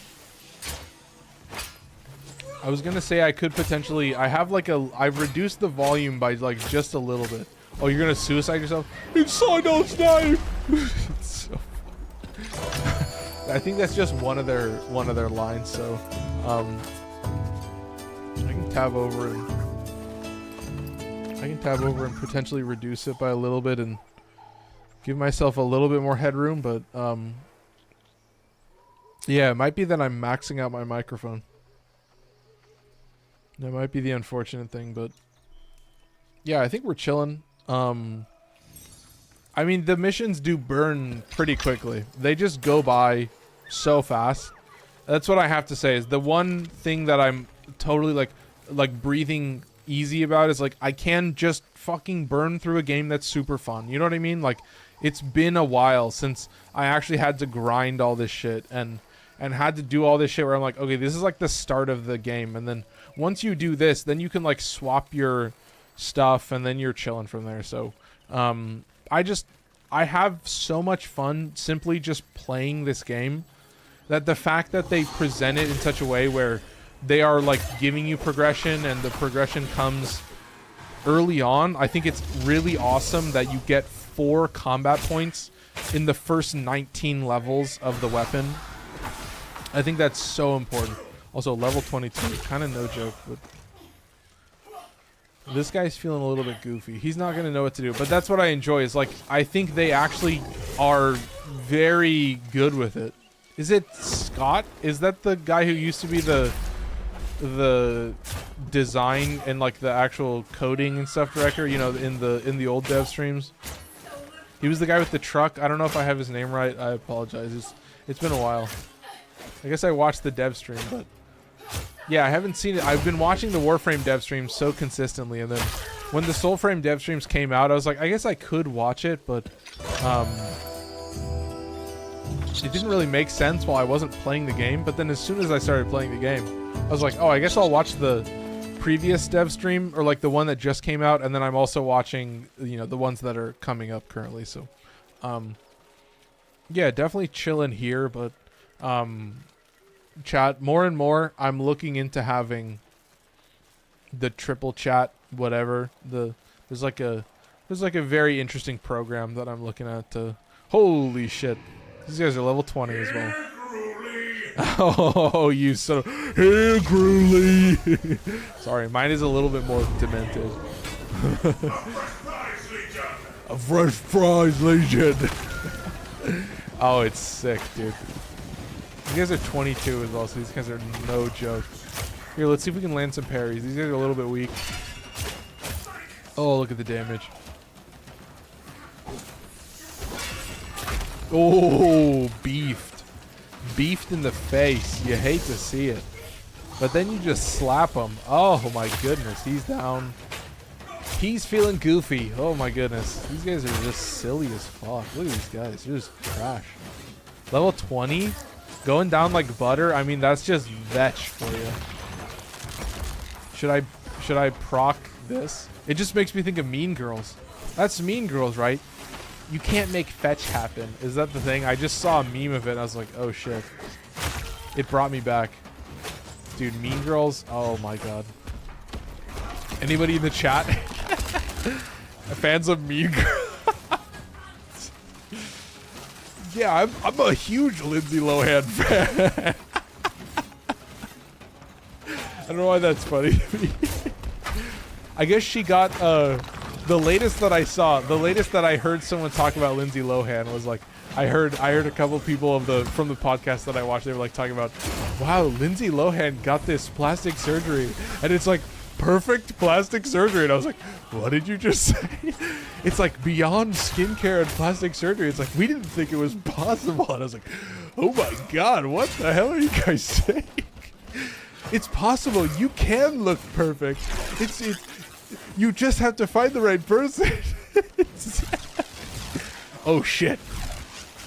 I was gonna say I could potentially. I've reduced the volume by like just a little bit. Oh, you're gonna suicide yourself? It's Sidon's knife. So, I think that's just one of their lines. So, I can tab over and potentially reduce it by a little bit and give myself a little bit more headroom. But yeah, it might be that I'm maxing out my microphone. That might be the unfortunate thing, but yeah, I think we're chilling. I mean, the missions do burn pretty quickly. They just go by so fast. That's what I have to say is the one thing that I'm totally like breathing easy about is like I can just fucking burn through a game that's super fun. You know what I mean? Like it's been a while since I actually had to grind all this shit and had to do all this shit where I'm like, okay, this is like the start of the game, and then once you do this, then you can like swap your stuff and then you're chilling from there. So I have so much fun simply just playing this game that the fact that they present it in such a way where they are like giving you progression and the progression comes early on, I think it's really awesome that you get 4 combat points in the first 19 levels of the weapon. I think that's so important. Also, level 22, kind of no joke, but this guy's feeling a little bit goofy. He's not going to know what to do, but that's what I enjoy is like, I think they actually are very good with it. Is it Scott? Is that the guy who used to be the design and like the actual coding and stuff director, you know, in the old dev streams? He was the guy with the truck. I don't know if I have his name right. I apologize. It's been a while. I guess I watched the dev stream, but yeah, I haven't seen it. I've been watching the Warframe dev streams so consistently, and then when the Soulframe dev streams came out, I was like, I guess I could watch it, but it didn't really make sense while I wasn't playing the game. But then as soon as I started playing the game, I was like, oh, I guess I'll watch the previous dev stream, or like the one that just came out, and then I'm also watching, you know, the ones that are coming up currently. So yeah, definitely chilling here, but chat, more and more I'm looking into having the triple chat, whatever. There's like a very interesting program that I'm looking at to, holy shit, these guys are level 20 as well. Oh, you son of... Hey, Gruely! Sorry, mine is a little bit more demented. A fresh fries legion! Oh, it's sick, dude. These guys are 22 as well, so these guys are no joke. Here, let's see if we can land some parries. These guys are a little bit weak. Oh, look at the damage. Oh, beefed. Beefed in the face. You hate to see it. But then you just slap him. Oh my goodness, he's down. He's feeling goofy. Oh my goodness. These guys are just silly as fuck. Look at these guys. They're just trash. Level 20? Going down like butter? I mean, that's just vetch for you. Should I proc this? It just makes me think of Mean Girls. That's Mean Girls, right? You can't make fetch happen. Is that the thing? I just saw a meme of it and I was like, oh shit. It brought me back. Dude, Mean Girls? Oh my god. Anybody in the chat? Fans of Mean Girls? Yeah, I'm a huge Lindsay Lohan fan. I don't know why that's funny to me. I guess she got the latest that I saw, the latest that I heard someone talk about Lindsay Lohan was like, I heard a couple people from the podcast that I watched, they were like talking about, wow, Lindsay Lohan got this plastic surgery and it's like perfect plastic surgery, and I was like, what did you just say? It's like beyond skincare and plastic surgery. It's like, we didn't think it was possible. And I was like, oh my god, what the hell are you guys saying? It's possible. You can look perfect. It's you just have to find the right person. Oh shit.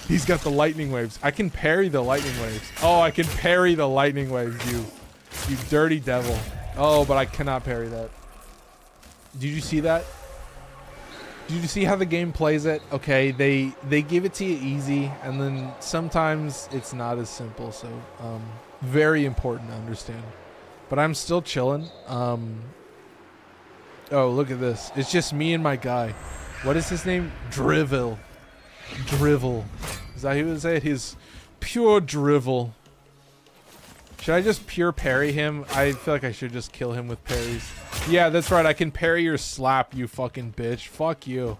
He's got the lightning waves. I can parry the lightning waves. Oh, I can parry the lightning waves, you dirty devil. Oh, but I cannot parry that. Did you see that? Did you see how the game plays it? Okay, they give it to you easy, and then sometimes it's not as simple, so very important to understand. But I'm still chilling. Oh, look at this. It's just me and my guy. What is his name? Drivel. Drivel. Is that who would say it? He's pure drivel. Should I just pure parry him? I feel like I should just kill him with parries. Yeah, that's right. I can parry your slap, you fucking bitch. Fuck you.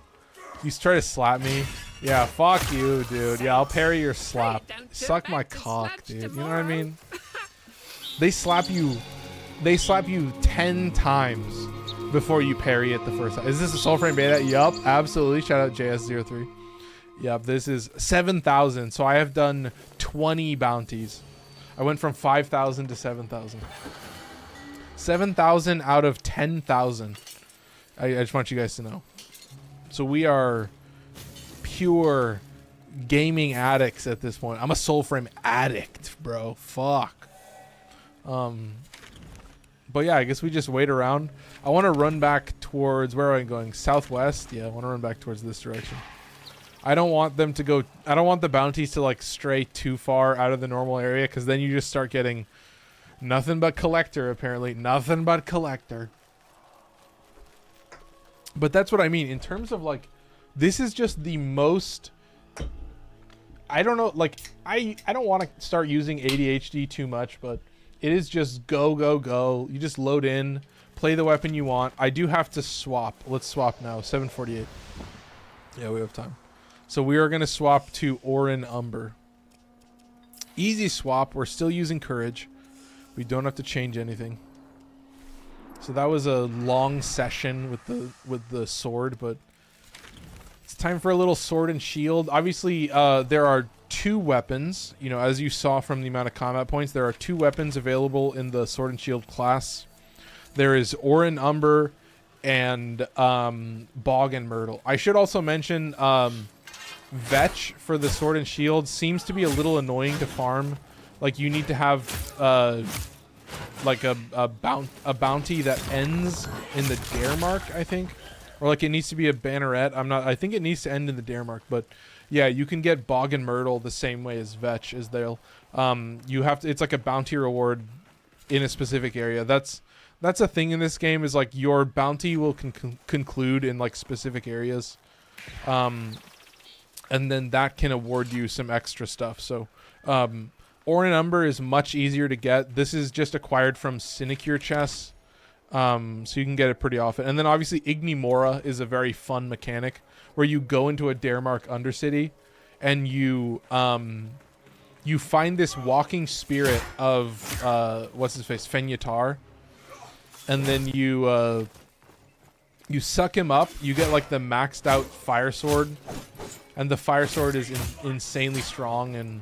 You try to slap me? Yeah, fuck you, dude. Yeah, I'll parry your slap. Suck my cock, dude. You know what I mean? They slap you 10 times before you parry it the first time. Is this a Soulframe beta? Yup, absolutely. Shout out JS03. Yup, this is 7,000. So I have done 20 bounties. I went from 5,000 to 7,000. 7,000 out of 10,000. I just want you guys to know. So we are pure gaming addicts at this point. I'm a Soulframe addict, bro. Fuck. But yeah, I guess we just wait around. I want to run back towards, where am I going? Southwest? Yeah, I want to run back towards this direction. I don't want them to go, I don't want the bounties to like stray too far out of the normal area, because then you just start getting nothing but collector, apparently. Nothing but collector. But that's what I mean. In terms of like, this is just the most, I don't know, like, I don't want to start using ADHD too much, but it is just go, go, go. You just load in, play the weapon you want. I do have to swap. Let's swap now. 7:48. Yeah, we have time. So we are going to swap to Orin Umber. Easy swap. We're still using Courage. We don't have to change anything. So that was a long session with the sword, but it's time for a little sword and shield. Obviously, there are 2 weapons. You know, as you saw from the amount of combat points, there are 2 weapons available in the sword and shield class. There is Orin Umber and Bog and Myrtle. I should also mention Vetch for the sword and shield seems to be a little annoying to farm. Like, you need to have like a bounty that ends in the dare mark, I think, or like it needs to be a banneret. I think it needs to end in the dare mark, but yeah, you can get Bog and Myrtle the same way as Vetch, as they'll you have to, it's like a bounty reward in a specific area. That's a thing in this game, is like your bounty will conclude in like specific areas, and then that can award you some extra stuff. So Ore and Umber is much easier to get. This is just acquired from sinecure chests. So you can get it pretty often. And then obviously Ignimora is a very fun mechanic where you go into a Daremark Undercity and you find this walking spirit of what's his face, Fenyatar, and then you suck him up. You get like the maxed out fire sword, and the fire sword is insanely strong and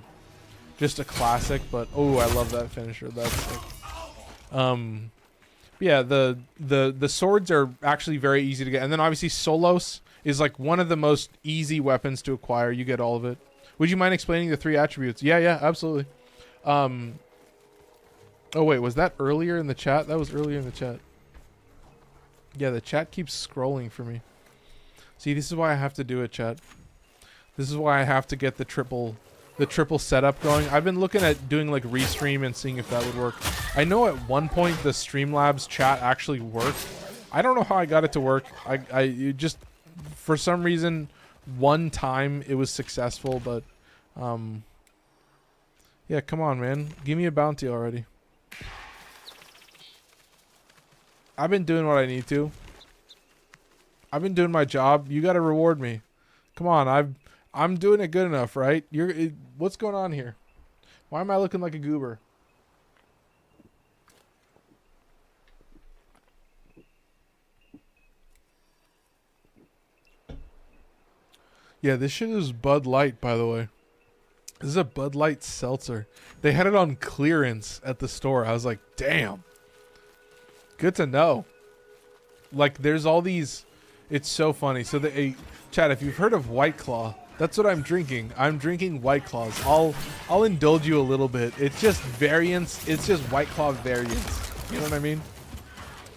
just a classic. But oh, I love that finisher. That's sick. Yeah, the swords are actually very easy to get, and then obviously Solos is like one of the most easy weapons to acquire. You get all of it. Would you mind explaining the 3 attributes? Yeah, absolutely. Oh wait, was that earlier in the chat? That was earlier in the chat. Yeah, the chat keeps scrolling for me. See, this is why I have to do it, chat. This is why I have to get the triple setup going. I've been looking at doing like restream and seeing if that would work. I know at one point the Streamlabs chat actually worked. I don't know how I got it to work. It just for some reason one time it was successful, but yeah, come on, man. Give me a bounty already. I've been doing what I need to. I've been doing my job. You got to reward me. Come on, I'm doing it good enough, right? What's going on here? Why am I looking like a goober? Yeah, this shit is Bud Light, by the way. This is a Bud Light seltzer. They had it on clearance at the store. I was like, damn. Good to know. Like, there's all these... It's so funny. So, Chad, if you've heard of White Claw, that's what I'm drinking. I'm drinking White Claws. I'll indulge you a little bit. It's just variants. It's just White Claw variants. You know what I mean?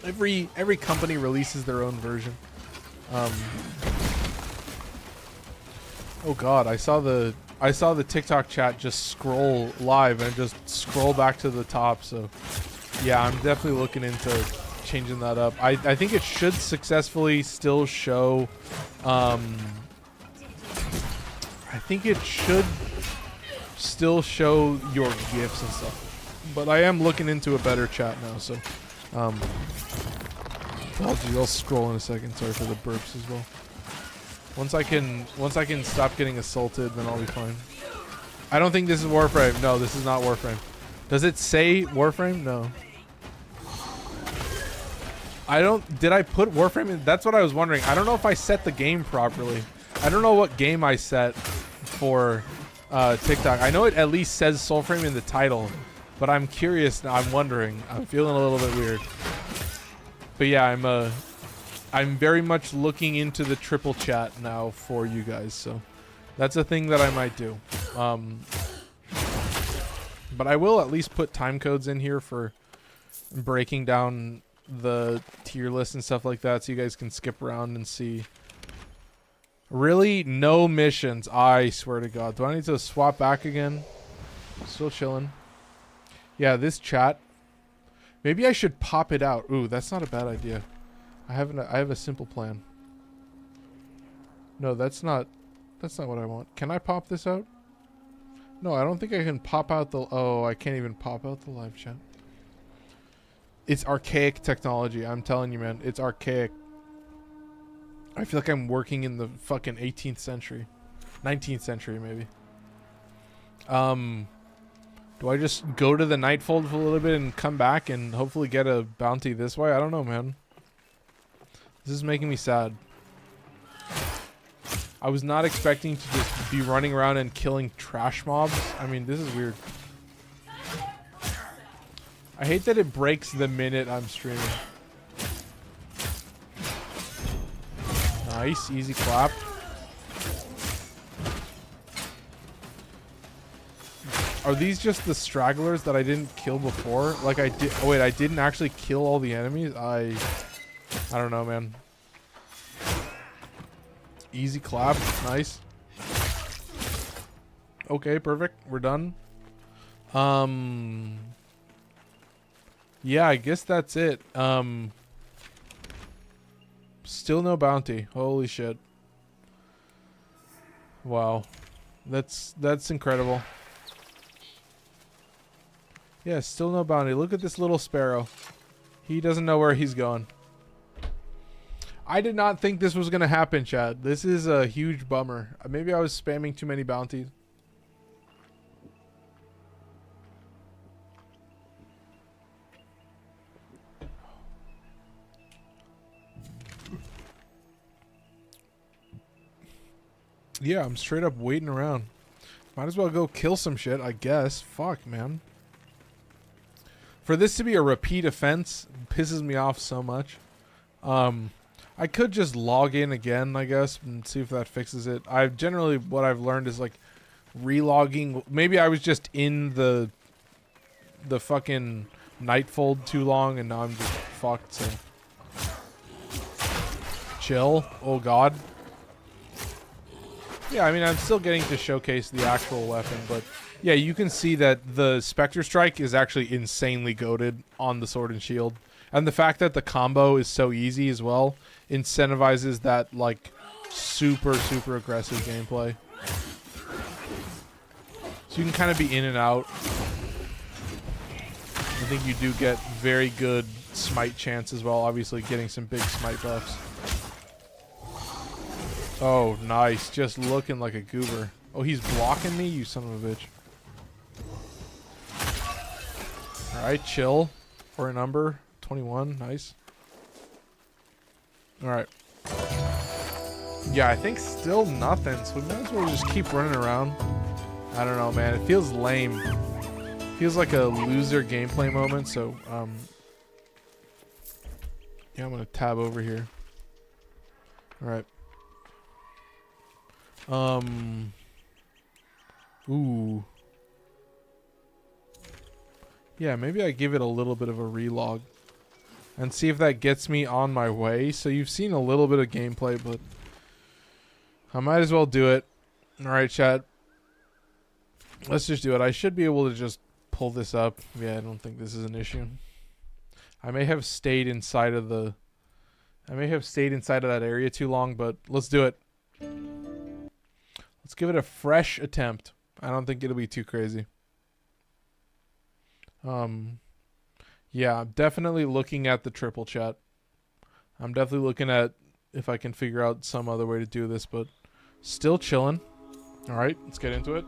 Every company releases their own version. Oh God, I saw the TikTok chat just scroll live and just scroll back to the top. So yeah, I'm definitely looking into changing that up. I think it should successfully still show. I think it should still show your gifts and stuff. But I am looking into a better chat now. So apologies, I'll scroll in a second. Sorry for the burps as well. Once I can stop getting assaulted, then I'll be fine. I don't think this is Warframe. No, this is not Warframe. Does it say Warframe? No. Did I put Warframe in? That's what I was wondering. I don't know if I set the game properly. I don't know what game I set for TikTok. I know it at least says Soulframe in the title, but I'm curious now. I'm wondering. I'm feeling a little bit weird. But yeah, I'm very much looking into the triple chat now for you guys, so that's a thing that I might do. But I will at least put time codes in here for breaking down the tier list and stuff like that, so you guys can skip around and see. Really? No missions. I swear to God. Do I need to swap back again? Still chilling. Yeah, this chat. Maybe I should pop it out. Ooh, that's not a bad idea. I have a simple plan. No, that's not what I want. Can I pop this out? No, I don't think I can pop out the... Oh, I can't even pop out the live chat. It's archaic technology. I'm telling you, man. It's archaic. I feel like I'm working in the fucking 18th century. 19th century, maybe. Do I just go to the Nightfold for a little bit and come back and hopefully get a bounty this way? I don't know, man. This is making me sad. I was not expecting to just be running around and killing trash mobs. I mean, this is weird. I hate that it breaks the minute I'm streaming. Nice, easy clap. Are these just the stragglers that I didn't kill before? Like I did. Oh wait, I didn't actually kill all the enemies. I don't know, man. Easy clap. Nice. Okay, perfect. We're done. Yeah, I guess that's it. Still no bounty. Holy shit. Wow. That's incredible. Yeah, still no bounty. Look at this little sparrow. He doesn't know where he's going. I did not think this was going to happen, Chad. This is a huge bummer. Maybe I was spamming too many bounties. Yeah, I'm straight up waiting around. Might as well go kill some shit, I guess. Fuck, man. For this to be a repeat offense pisses me off so much. I could just log in again, I guess, and see if that fixes it. I've generally, what I've learned is like relogging. Maybe I was just in the fucking Nightfold too long and now I'm just fucked, so. Chill. Oh god. Yeah, I mean, I'm still getting to showcase the actual weapon, but yeah, you can see that the Spectre Strike is actually insanely goated on the Sword and Shield. And the fact that the combo is so easy as well incentivizes that, like, super, super aggressive gameplay. So you can kind of be in and out. I think you do get very good smite chance as well, obviously getting some big smite buffs. Oh, nice. Just looking like a goober. Oh, he's blocking me, you son of a bitch. Alright, chill. For a number. 21. Nice. Alright. Yeah, I think still nothing, so we might as well just keep running around. I don't know, man. It feels lame. Feels like a loser gameplay moment, so, yeah, I'm gonna tab over here. Alright. Ooh. Yeah, maybe I give it a little bit of a relog and see if that gets me on my way. So you've seen a little bit of gameplay, but I might as well do it. All right, chat. Let's just do it. I should be able to just pull this up. Yeah, I don't think this is an issue. I may have stayed inside of that area too long, but let's do it. Let's give it a fresh attempt. I don't think it'll be too crazy. Yeah, I'm definitely looking at the triple chat. I'm definitely looking at if I can figure out some other way to do this, but still chilling. All right, let's get into it.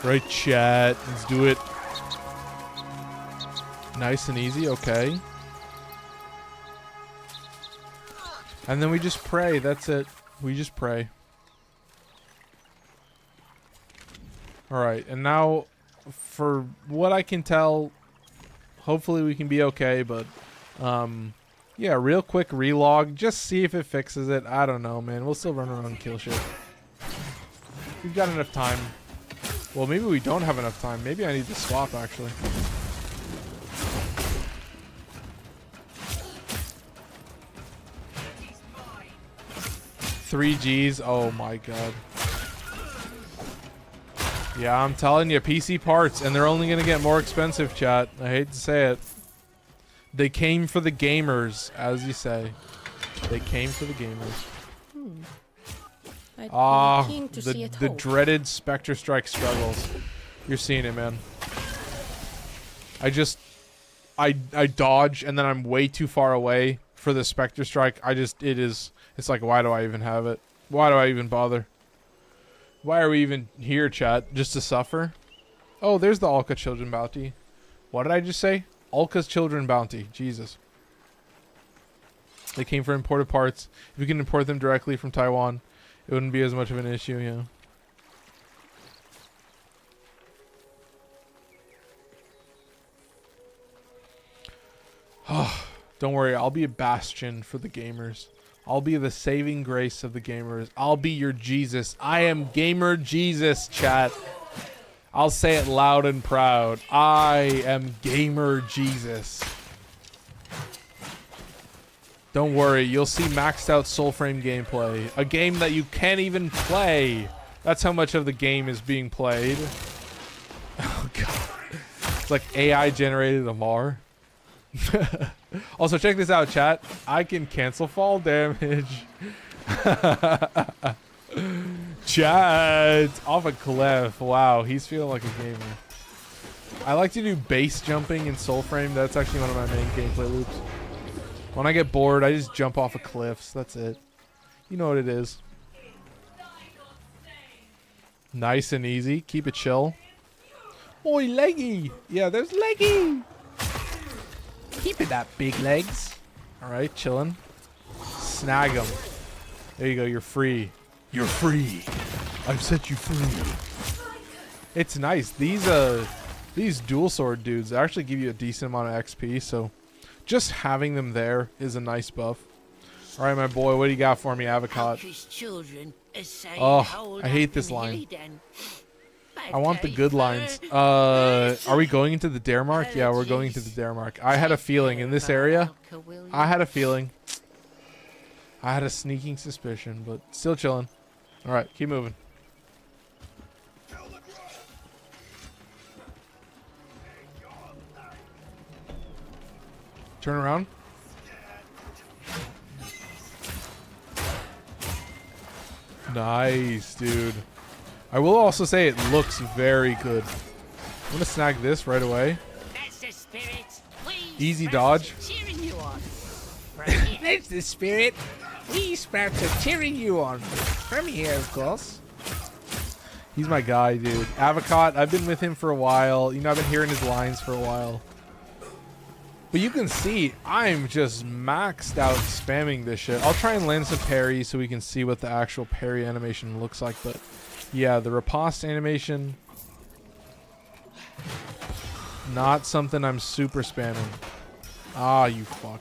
Right, chat. Let's do it. Nice and easy. Okay. And then we just pray. That's it. We just pray. Alright, and now, for what I can tell, hopefully we can be okay, but, yeah, real quick relog. Just see if it fixes it. I don't know, man. We'll still run around and kill shit. We've got enough time. Well, maybe we don't have enough time. Maybe I need to swap, actually. Three Gs. Oh my god. Yeah, I'm telling you, PC parts, and they're only gonna get more expensive, chat. I hate to say it. They came for the gamers, as you say. They came for the gamers. Ah, the dreaded Spectre Strike struggles. You're seeing it, man. I dodge, and then I'm way too far away for the Spectre Strike. It's like, why do I even have it? Why do I even bother? Why are we even here, chat? Just to suffer? Oh, there's the Alka Children Bounty. What did I just say? Alka's Children Bounty. Jesus. They came for imported parts. If you can import them directly from Taiwan, it wouldn't be as much of an issue, yeah. Oh, don't worry, I'll be a bastion for the gamers. I'll be the saving grace of the gamers. I'll be your Jesus. I am Gamer Jesus, chat. I'll say it loud and proud. I am Gamer Jesus. Don't worry, you'll see maxed out Soulframe gameplay. A game that you can't even play. That's how much of the game is being played. Oh god. It's like AI generated Amar. Also, check this out, chat. I can cancel fall damage. Chat off a cliff. Wow, he's feeling like a gamer. I like to do base jumping in Soulframe. That's actually one of my main gameplay loops. When I get bored, I just jump off of cliffs. That's it. You know what it is. Nice and easy. Keep it chill. Oi, Leggy. Yeah, there's Leggy. Keep it that big legs. All right, chilling. Snag him. There you go. You're free. You're free. I've set you free. It's nice. These dual sword dudes actually give you a decent amount of XP, so just having them there is a nice buff. All right, my boy, what do you got for me, Avocado? Oh, I hate this line. I want the good lines. Are we going into the dare mark? Yeah, we're going into the dare mark. I had a feeling in this area. I had a feeling. I had a sneaking suspicion, but still chilling. All right, keep moving. Turn around. Nice, dude. I will also say it looks very good. I'm gonna snag this right away. That's the spirit. Easy dodge. That's the spirit. We sprouts are cheering you on. From here, of course. He's my guy, dude. Avocado, I've been with him for a while. You know, I've been hearing his lines for a while. But you can see, I'm just maxed out spamming this shit. I'll try and land some parry so we can see what the actual parry animation looks like. But yeah, the riposte animation, not something I'm super spamming. Ah, you fuck.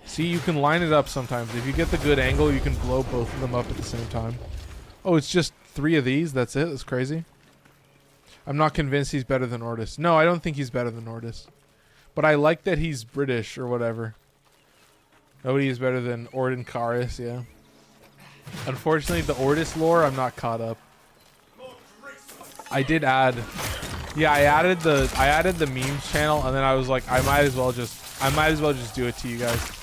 See, you can line it up sometimes. If you get the good angle, you can blow both of them up at the same time. Oh, it's just 3 of these? That's it? That's crazy. I'm not convinced he's better than Ordis. No, I don't think he's better than Ordis. But I like that he's British or whatever. Nobody is better than Orden Karis, yeah. Unfortunately, the Ordis lore, I'm not caught up. I did add... Yeah, I added the memes channel, and then I was like, I might as well just do it to you guys.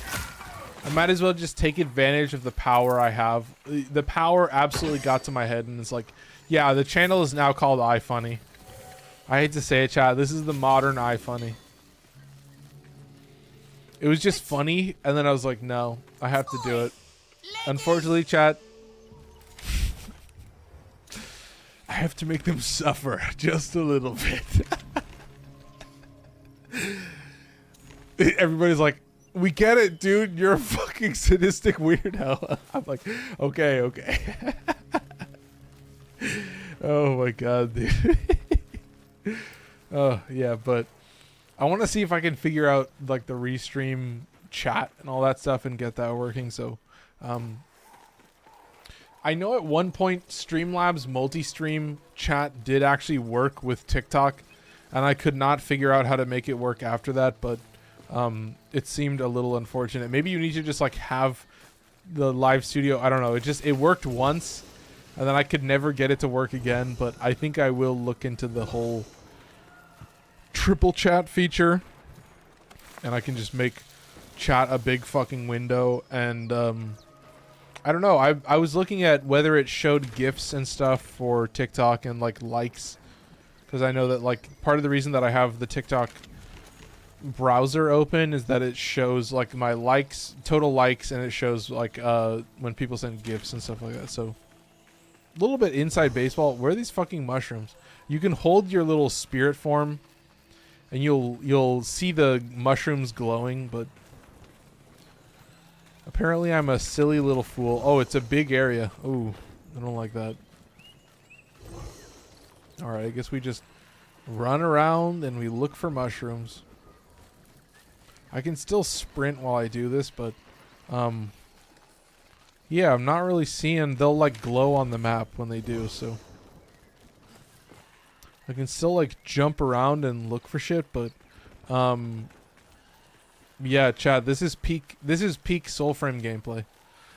I might as well just take advantage of the power I have. The power absolutely got to my head, and it's like, yeah, the channel is now called iFunny. I hate to say it, chat. This is the modern iFunny. It was just funny, and then I was like, no, I have to do it. Unfortunately, chat, I have to make them suffer just a little bit. Everybody's like, we get it, dude. You're a fucking sadistic weirdo. I'm like, okay, okay. Oh my god, dude. Oh, yeah, but I want to see if I can figure out like the restream chat and all that stuff and get that working. So, I know at one point Streamlabs multi-stream chat did actually work with TikTok, and I could not figure out how to make it work after that, but it seemed a little unfortunate. Maybe you need to just like have the live studio. I don't know. It worked once, and then I could never get it to work again, but I think I will look into the whole triple chat feature, and I can just make chat a big fucking window. And I don't know, I was looking at whether it showed GIFs and stuff for TikTok and like likes, because I know that like part of the reason that I have the TikTok browser open is that it shows like my likes, total likes, and it shows like when people send GIFs and stuff like that. So a little bit inside baseball. Where are these fucking mushrooms? You can hold your little spirit form and you'll see the mushrooms glowing, but apparently I'm a silly little fool. Oh, it's a big area. Ooh, I don't like that. Alright, I guess we just run around and we look for mushrooms. I can still sprint while I do this, but yeah, I'm not really seeing. They'll like glow on the map when they do, so I can still like jump around and look for shit, but yeah, Chad, this is peak Soulframe gameplay.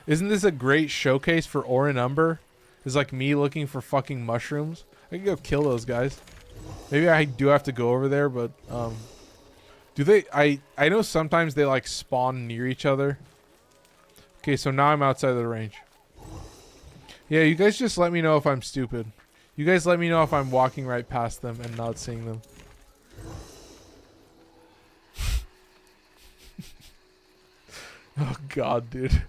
Isn't this a great showcase for Orin Umber? It's like me looking for fucking mushrooms. I can go kill those guys. Maybe I do have to go over there, but do they? I know sometimes they like spawn near each other. Okay, so now I'm outside of the range. Yeah, you guys just let me know if I'm stupid. You guys let me know if I'm walking right past them and not seeing them. Oh god, dude.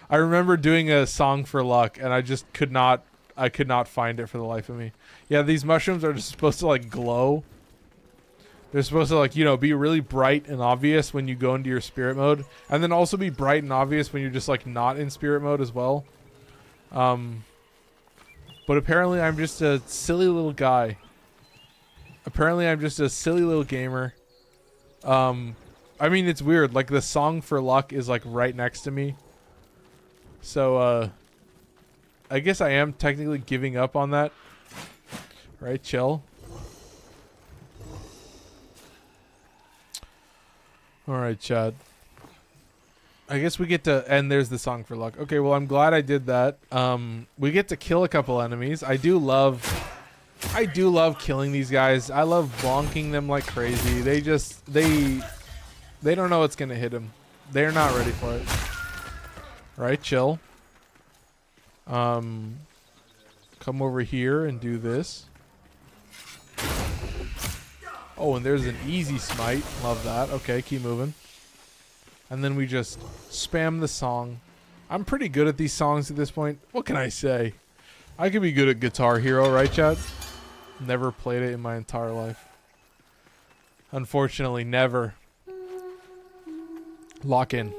I remember doing a song for luck and I just could not find it for the life of me. Yeah, these mushrooms are just supposed to like glow. They're supposed to like, you know, be really bright and obvious when you go into your spirit mode, and then also be bright and obvious when you're just like not in spirit mode as well. But apparently I'm just a silly little guy. Apparently I'm just a silly little gamer. I mean, it's weird. Like, the song for luck is like right next to me. So, I guess I am technically giving up on that. Right, chill. Alright, Chad. I guess we get to... And there's the song for luck. Okay, well, I'm glad I did that. We get to kill a couple enemies. I do love killing these guys. I love bonking them like crazy. They just... They don't know what's gonna hit them. They're not ready for it. Right, chill. Come over here and do this. Oh, and there's an easy smite. Love that. Okay, keep moving. And then we just spam the song. I'm pretty good at these songs at this point. What can I say? I could be good at Guitar Hero, right, Chad? Never played it in my entire life. Unfortunately, never. Lock in.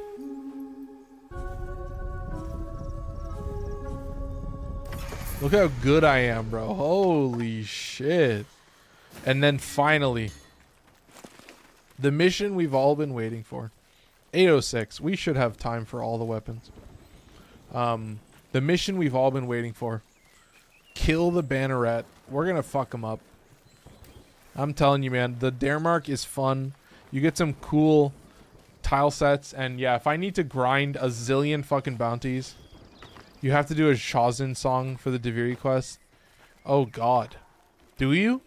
Look how good I am, bro. Holy shit. And then finally, the mission we've all been waiting for. 8:06. We should have time for all the weapons. The mission we've all been waiting for. Kill the banneret. We're going to fuck him up. I'm telling you, man. The dare mark is fun. You get some cool tile sets. And yeah, if I need to grind a zillion fucking bounties, you have to do a Shazin song for the Deviri quest. Oh, God. Do you?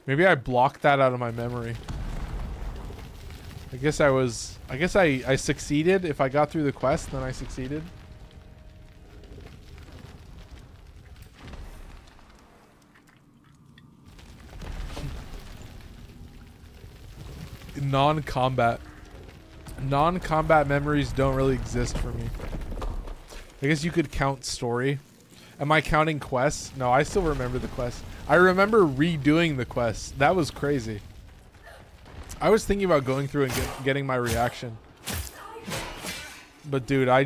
Maybe I blocked that out of my memory. I guess I succeeded. If I got through the quest, then I succeeded. Non-combat memories don't really exist for me. I guess you could count story. Am I counting quests? No, I still remember the quest. I remember redoing the quest. That was crazy. I was thinking about going through and getting my reaction. But dude, I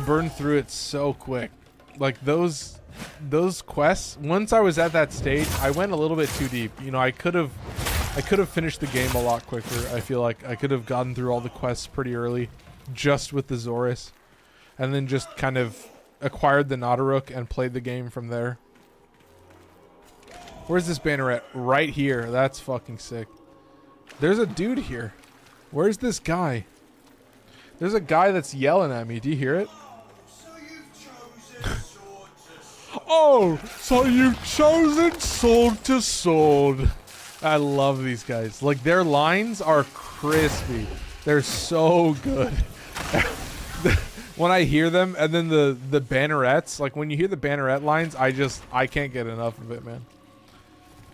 burned through it so quick. Like those quests, once I was at that stage, I went a little bit too deep. You know, I could have finished the game a lot quicker. I feel like I could have gotten through all the quests pretty early just with the Zorus, and then just kind of acquired the Nautaruk and played the game from there. Where's this banneret? Right here. That's fucking sick. There's a dude here. Where's this guy? There's a guy that's yelling at me. Do you hear it? Oh, so you've chosen sword to sword. I love these guys. Like, their lines are crispy. They're so good. When I hear them, and then the bannerets, like when you hear the banneret lines, I can't get enough of it, man.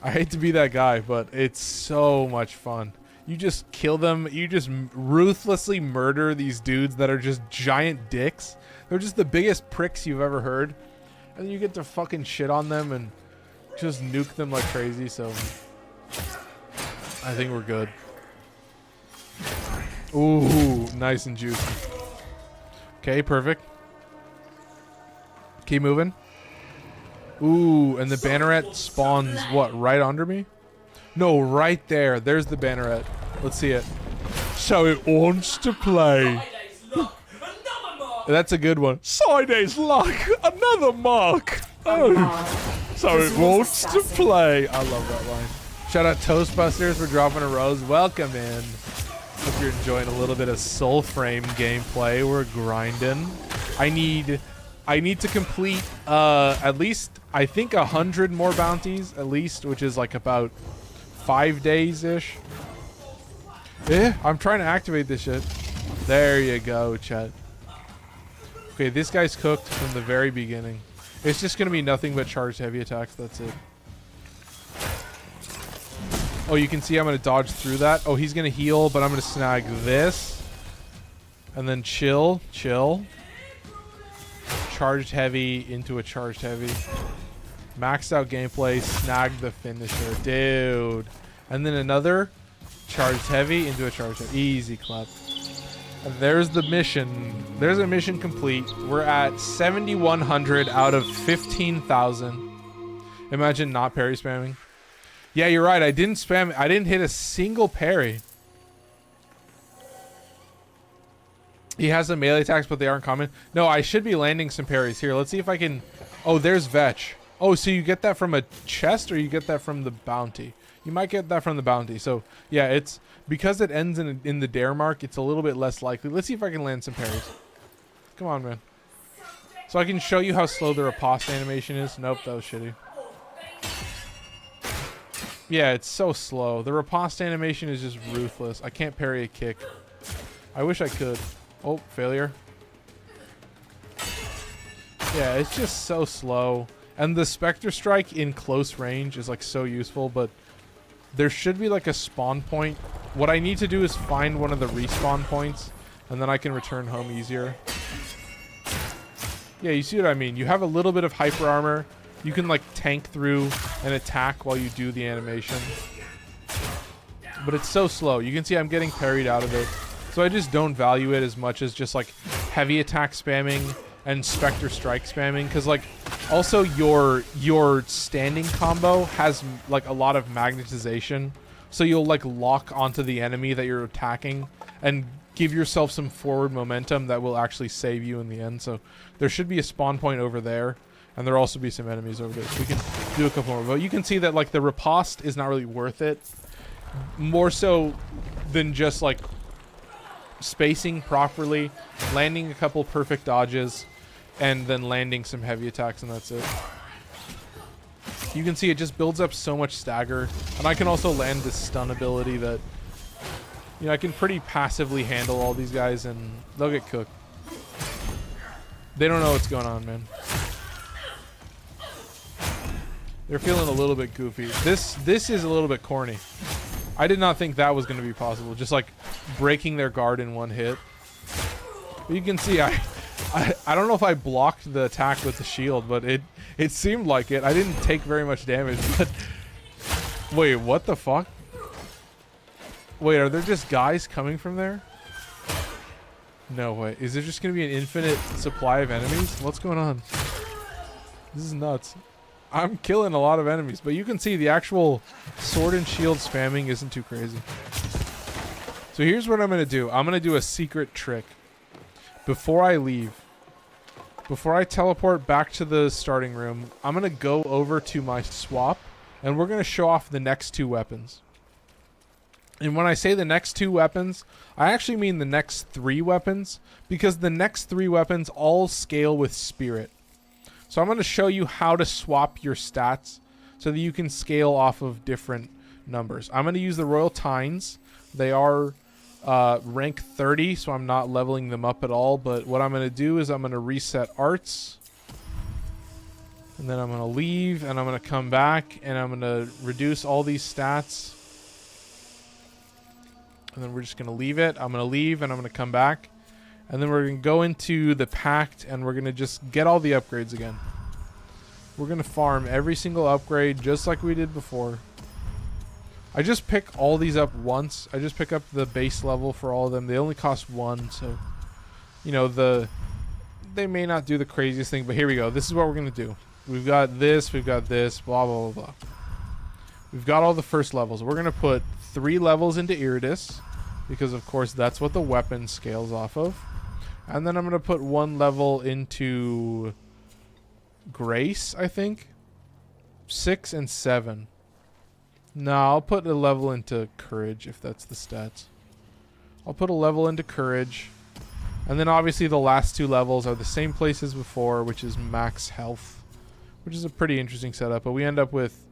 I hate to be that guy, but it's so much fun. You just kill them. You just ruthlessly murder these dudes that are just giant dicks. They're just the biggest pricks you've ever heard. And then you get to fucking shit on them and just nuke them like crazy, so I think we're good. Ooh, nice and juicy. Okay, perfect. Keep moving. Ooh, and the banneret spawns, what, right under me? No, right there. There's the banneret. Let's see it. So it wants to play. That's a good one. Siday's luck, another mark. Oh, so it wants to play. I love that line. Shout out Toastbusters for dropping a rose. Welcome in. Hope you're enjoying a little bit of Soulframe gameplay. We're grinding. I need to complete at least, I think, 100 more bounties at least, which is like about 5 days ish. I'm trying to activate this shit. There you go, chat. Okay, this guy's cooked from the very beginning. It's just going to be nothing but charged heavy attacks. That's it. Oh, you can see I'm going to dodge through that. Oh, he's going to heal, but I'm going to snag this. And then chill. Charged heavy into a charged heavy. Maxed out gameplay. Snag the finisher. Dude. And then another charged heavy into a charged heavy. Easy clap. And there's the mission. There's a mission complete. We're at 7,100 out of 15,000. Imagine not parry spamming. Yeah, you're right. I didn't spam. I didn't hit a single parry. He has some melee attacks, but they aren't common. No, I should be landing some parries. Here, let's see if I can... Oh, there's Vetch. Oh, so you get that from a chest or you get that from the bounty? You might get that from the bounty. So, yeah, it's... Because it ends in the dare mark, it's a little bit less likely. Let's see if I can land some parries. Come on, man. So I can show you how slow the riposte animation is. Nope, that was shitty. Yeah, it's so slow. The riposte animation is just ruthless. I can't parry a kick. I wish I could. Oh, failure. Yeah, it's just so slow. And the Spectre Strike in close range is like so useful, but there should be like a spawn point. What I need to do is find one of the respawn points, and then I can return home easier. Yeah, you see what I mean? You have a little bit of hyper armor. You can like tank through and attack while you do the animation. But it's so slow. You can see I'm getting parried out of it. So I just don't value it as much as just like heavy attack spamming and Spectre Strike spamming. Because like also your standing combo has like a lot of magnetization. So you'll like lock onto the enemy that you're attacking and give yourself some forward momentum that will actually save you in the end. So there should be a spawn point over there. And there'll also be some enemies over there. So we can do a couple more. But you can see that like the riposte is not really worth it. More so than just like spacing properly, landing a couple perfect dodges, and then landing some heavy attacks, and that's it. You can see it just builds up so much stagger. And I can also land this stun ability that, you know, I can pretty passively handle all these guys and they'll get cooked. They don't know what's going on, man. They're feeling a little bit goofy. This is a little bit corny. I did not think that was going to be possible. Just like breaking their guard in one hit. But you can see I don't know if I blocked the attack with the shield, but it seemed like it. I didn't take very much damage, but wait, what the fuck? Wait, are there just guys coming from there? No way. Is there just going to be an infinite supply of enemies? What's going on? This is nuts. I'm killing a lot of enemies, but you can see the actual sword and shield spamming isn't too crazy. So here's what I'm going to do. I'm going to do a secret trick. Before I leave, before I teleport back to the starting room, I'm going to go over to my swap, and we're going to show off the next two weapons. And when I say the next two weapons, I actually mean the next three weapons, because the next three weapons all scale with spirit. So I'm going to show you how to swap your stats so that you can scale off of different numbers. I'm going to use the Royal Tines. They are rank 30, so I'm not leveling them up at all. But what I'm going to do is I'm going to reset arts. And then I'm going to leave, and I'm going to come back, and I'm going to reduce all these stats. And then we're just going to leave it. I'm going to leave, and I'm going to come back. And then we're going to go into the Pact, and we're going to just get all the upgrades again. We're going to farm every single upgrade just like we did before. I just pick all these up once. I just pick up the base level for all of them. They only cost one, so, you know, they may not do the craziest thing, but here we go. This is what we're going to do. We've got this, blah, blah, blah, blah. We've got all the first levels. We're going to put 3 levels into Iridis, because, of course, that's what the weapon scales off of. And then I'm going to put 1 level into Grace, I think. 6 and 7. No, I'll put a level into Courage, if that's the stats. I'll put a level into Courage. And then, obviously, the last 2 levels are the same place as before, which is Max Health. Which is a pretty interesting setup. But we end up with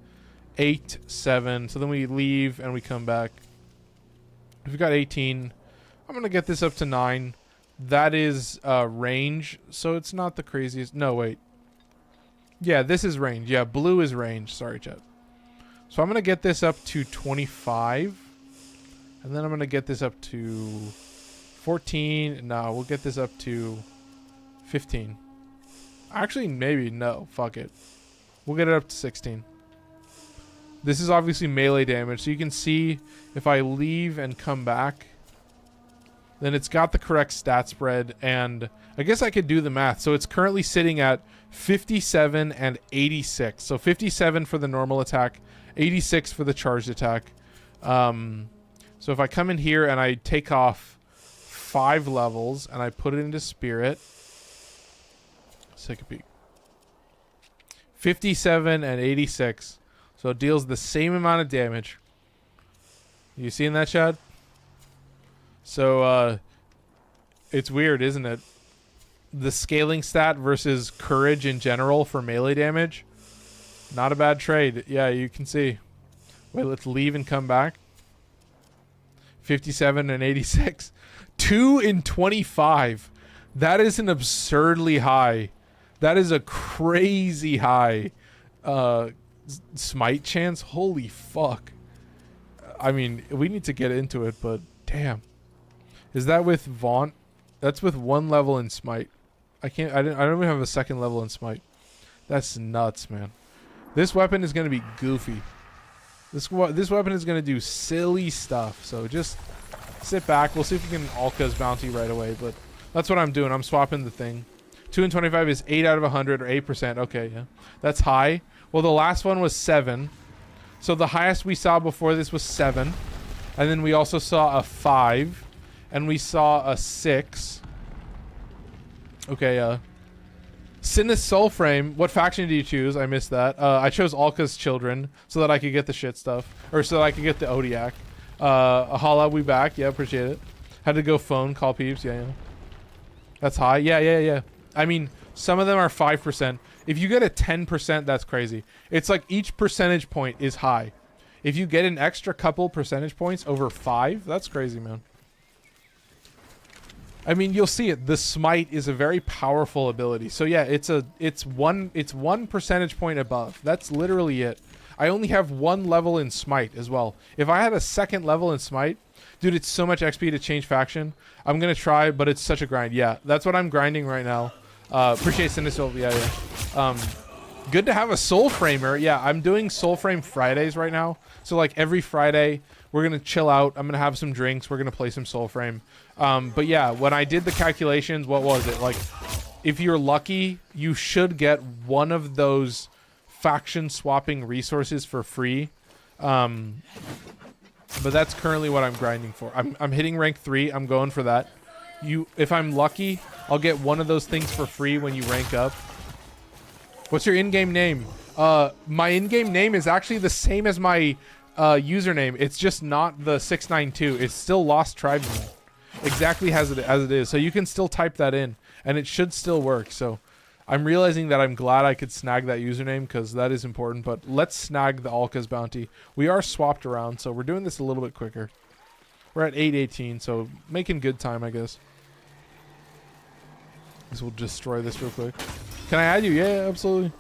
8, 7. So then we leave and we come back. We've got 18. I'm going to get this up to 9. that is range, so it's not the craziest. No, wait. Yeah, this is range. Yeah, blue is range. Sorry, chat. So I'm going to get this up to 25. And then I'm going to get this up to 14. No, we'll get this up to 15. Actually, maybe. No, fuck it. We'll get it up to 16. This is obviously melee damage. So you can see if I leave and come back, then it's got the correct stat spread. And I guess I could do the math. So it's currently sitting at 57 and 86. So 57 for the normal attack, 86 for the charged attack. So if I come in here and I take off 5 levels and I put it into spirit, let's take a peek. 57 and 86. So it deals the same amount of damage. You seeing that, Chad? So it's weird, isn't it? The scaling stat versus courage in general for melee damage. Not a bad trade. Yeah, you can see. Wait, let's leave and come back. 57 and 86. 2 in 25. That is an absurdly high. That is a crazy high smite chance. Holy fuck. I mean, we need to get into it, but damn. Is that with Vaunt? That's with 1 level in smite. I don't even have a 2nd level in smite. That's nuts, man. This weapon is going to be goofy. This weapon is going to do silly stuff. So just sit back. We'll see if we can Alka's bounty right away. But that's what I'm doing. I'm swapping the thing. 2 and 25 is 8 out of 100 or 8%. Okay, yeah. That's high. Well, the last one was 7. So the highest we saw before this was 7. And then we also saw a 5. And we saw a 6. Okay, Sinus Soulframe. What faction do you choose? I missed that. I chose Alka's Children so that I could get the shit stuff. Or so that I could get the Odiak. Hala, we back. Yeah, appreciate it. Had to go phone, call peeps. Yeah. That's high. Yeah. I mean, some of them are 5%. If you get a 10%, that's crazy. It's like each percentage point is high. If you get an extra couple percentage points over 5, that's crazy, man. I mean, you'll see it. The smite is a very powerful ability. So yeah, it's one percentage point above. That's literally it. I only have 1 level in smite as well. If I had a 2nd level in smite, dude, it's so much XP to change faction. I'm gonna try, but it's such a grind. Yeah, that's what I'm grinding right now. Appreciate Sinister. Yeah. Good to have a Soulframer. Yeah, I'm doing Soulframe Fridays right now. So like every Friday, we're gonna chill out. I'm gonna have some drinks. We're gonna play some Soulframe. But yeah, when I did the calculations, what was it? Like, if you're lucky, you should get one of those faction swapping resources for free. But that's currently what I'm grinding for. I'm hitting rank 3. I'm going for that. If I'm lucky, I'll get one of those things for free when you rank up. What's your in-game name? My in-game name is actually the same as my username. It's just not the 692. It's still Lost Tribesman. Exactly as it is. So you can still type that in, and it should still work. So I'm realizing that I'm glad I could snag that username because that is important. But let's snag the Alka's bounty. We are swapped around, so we're doing this a little bit quicker. We're at 8:18, so making good time, I guess. This will destroy this real quick. Can I add you? Yeah, absolutely.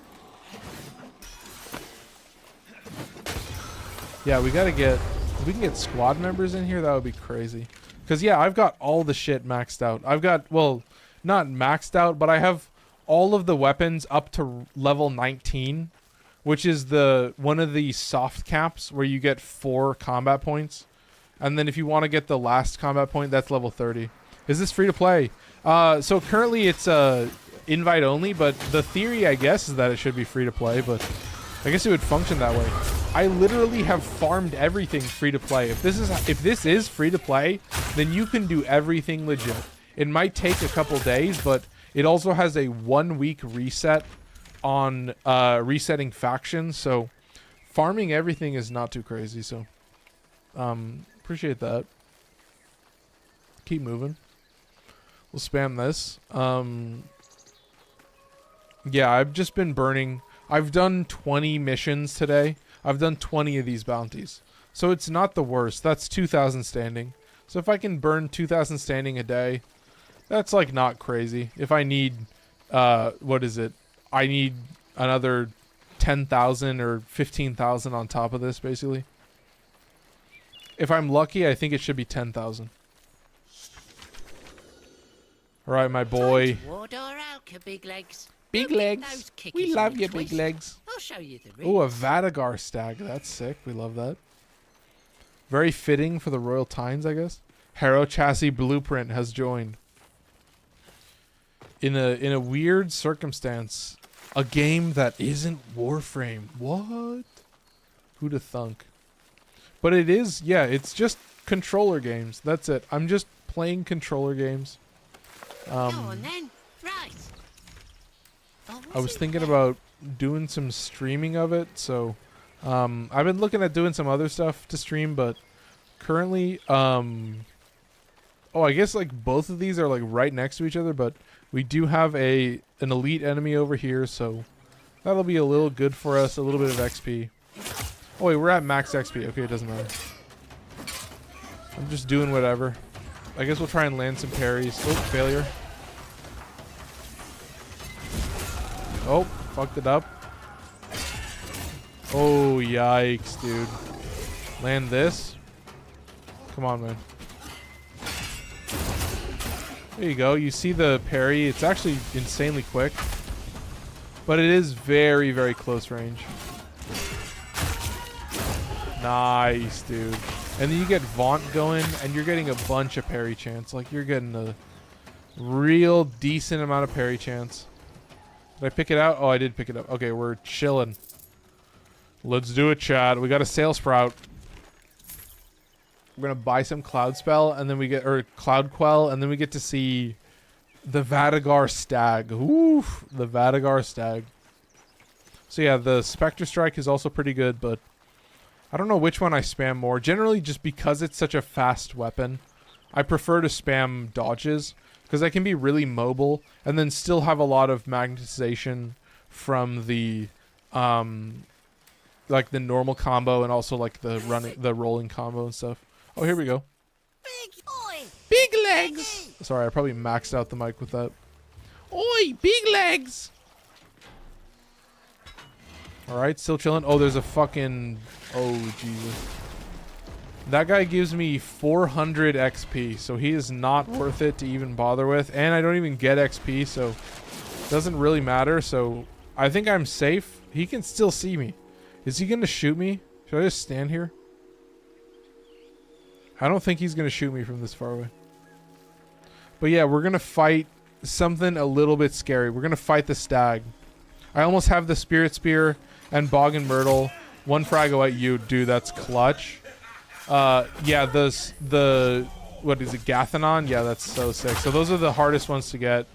Yeah, we gotta get... If we can get squad members in here, that would be crazy. Because, yeah, I've got all the shit maxed out. I've got... Well, not maxed out, but I have all of the weapons up to level 19. Which is one of the soft caps where you get 4 combat points. And then if you want to get the last combat point, that's level 30. Is this free to play? So currently it's invite only, but the theory, I guess, is that it should be free to play, but I guess it would function that way. I literally have farmed everything free to play. If this is free to play, then you can do everything legit. It might take a couple days, but it also has a 1-week reset on resetting factions, so farming everything is not too crazy. So appreciate that. Keep moving. We'll spam this. Yeah, I've just been burning. I've done 20 missions today. I've done 20 of these bounties. So it's not the worst. That's 2,000 standing. So if I can burn 2,000 standing a day, That's like not crazy. If I need, what is it? I need another 10,000 or 15,000 on top of this, basically. If I'm lucky, I think it should be 10,000. All right, my boy. Big legs. Big legs. We love you, big legs. I'll show you the Oh, a Vadagar stag. That's sick. We love that. Very fitting for the Royal Tines, I guess. Harrow Chassis Blueprint has joined. In a weird circumstance, a game that isn't Warframe. What? Who'da thunk? But it is, yeah, it's just controller games. That's it. I'm just playing controller games. Go on then. Right. I was thinking about doing some streaming of it, so I've been looking at doing some other stuff to stream, but currently I guess like both of these are like right next to each other, but we do have an elite enemy over here, so that'll be a little good for us, a little bit of XP. Oh wait, we're at max XP. Okay, it doesn't matter. I'm just doing whatever. I guess we'll try and land some parries. Oh, failure. Oh, fucked it up. Oh, yikes, dude. Land this. Come on, man. There you go. You see the parry. It's actually insanely quick. But it is very, very close range. Nice, dude. And then you get Vaunt going, and you're getting a bunch of parry chance. Like, you're getting a real decent amount of parry chance. Did I pick it out? Oh, I did pick it up. Okay, we're chilling. Let's do it, Chad. We got a Sail Sprout. We're gonna buy some Cloud Spell, and then we get, or Cloud Quell, and then we get to see the Vadagar Stag. Oof, the Vadagar Stag. So yeah, the Spectre Strike is also pretty good, but I don't know which one I spam more. Generally, just because it's such a fast weapon, I prefer to spam dodges, because I can be really mobile and then still have a lot of magnetization from the like the normal combo and also like the rolling combo and stuff. Oh, here we go. Big boy. Big legs. Sorry, I probably maxed out the mic with that. Oi, big legs. All right, still chilling. Oh, there's a fucking, oh Jesus. That guy gives me 400 XP, so he is not worth it to even bother with. And I don't even get XP, so it doesn't really matter. So I think I'm safe. He can still see me. Is he going to shoot me? Should I just stand here? I don't think he's going to shoot me from this far away. But yeah, we're going to fight something a little bit scary. We're going to fight the stag. I almost have the Spirit Spear and Bog and Myrtle. One frag at you. Dude, that's clutch. Yeah, the what is it, Gathanon? Yeah, that's so sick. So those are the hardest ones to get.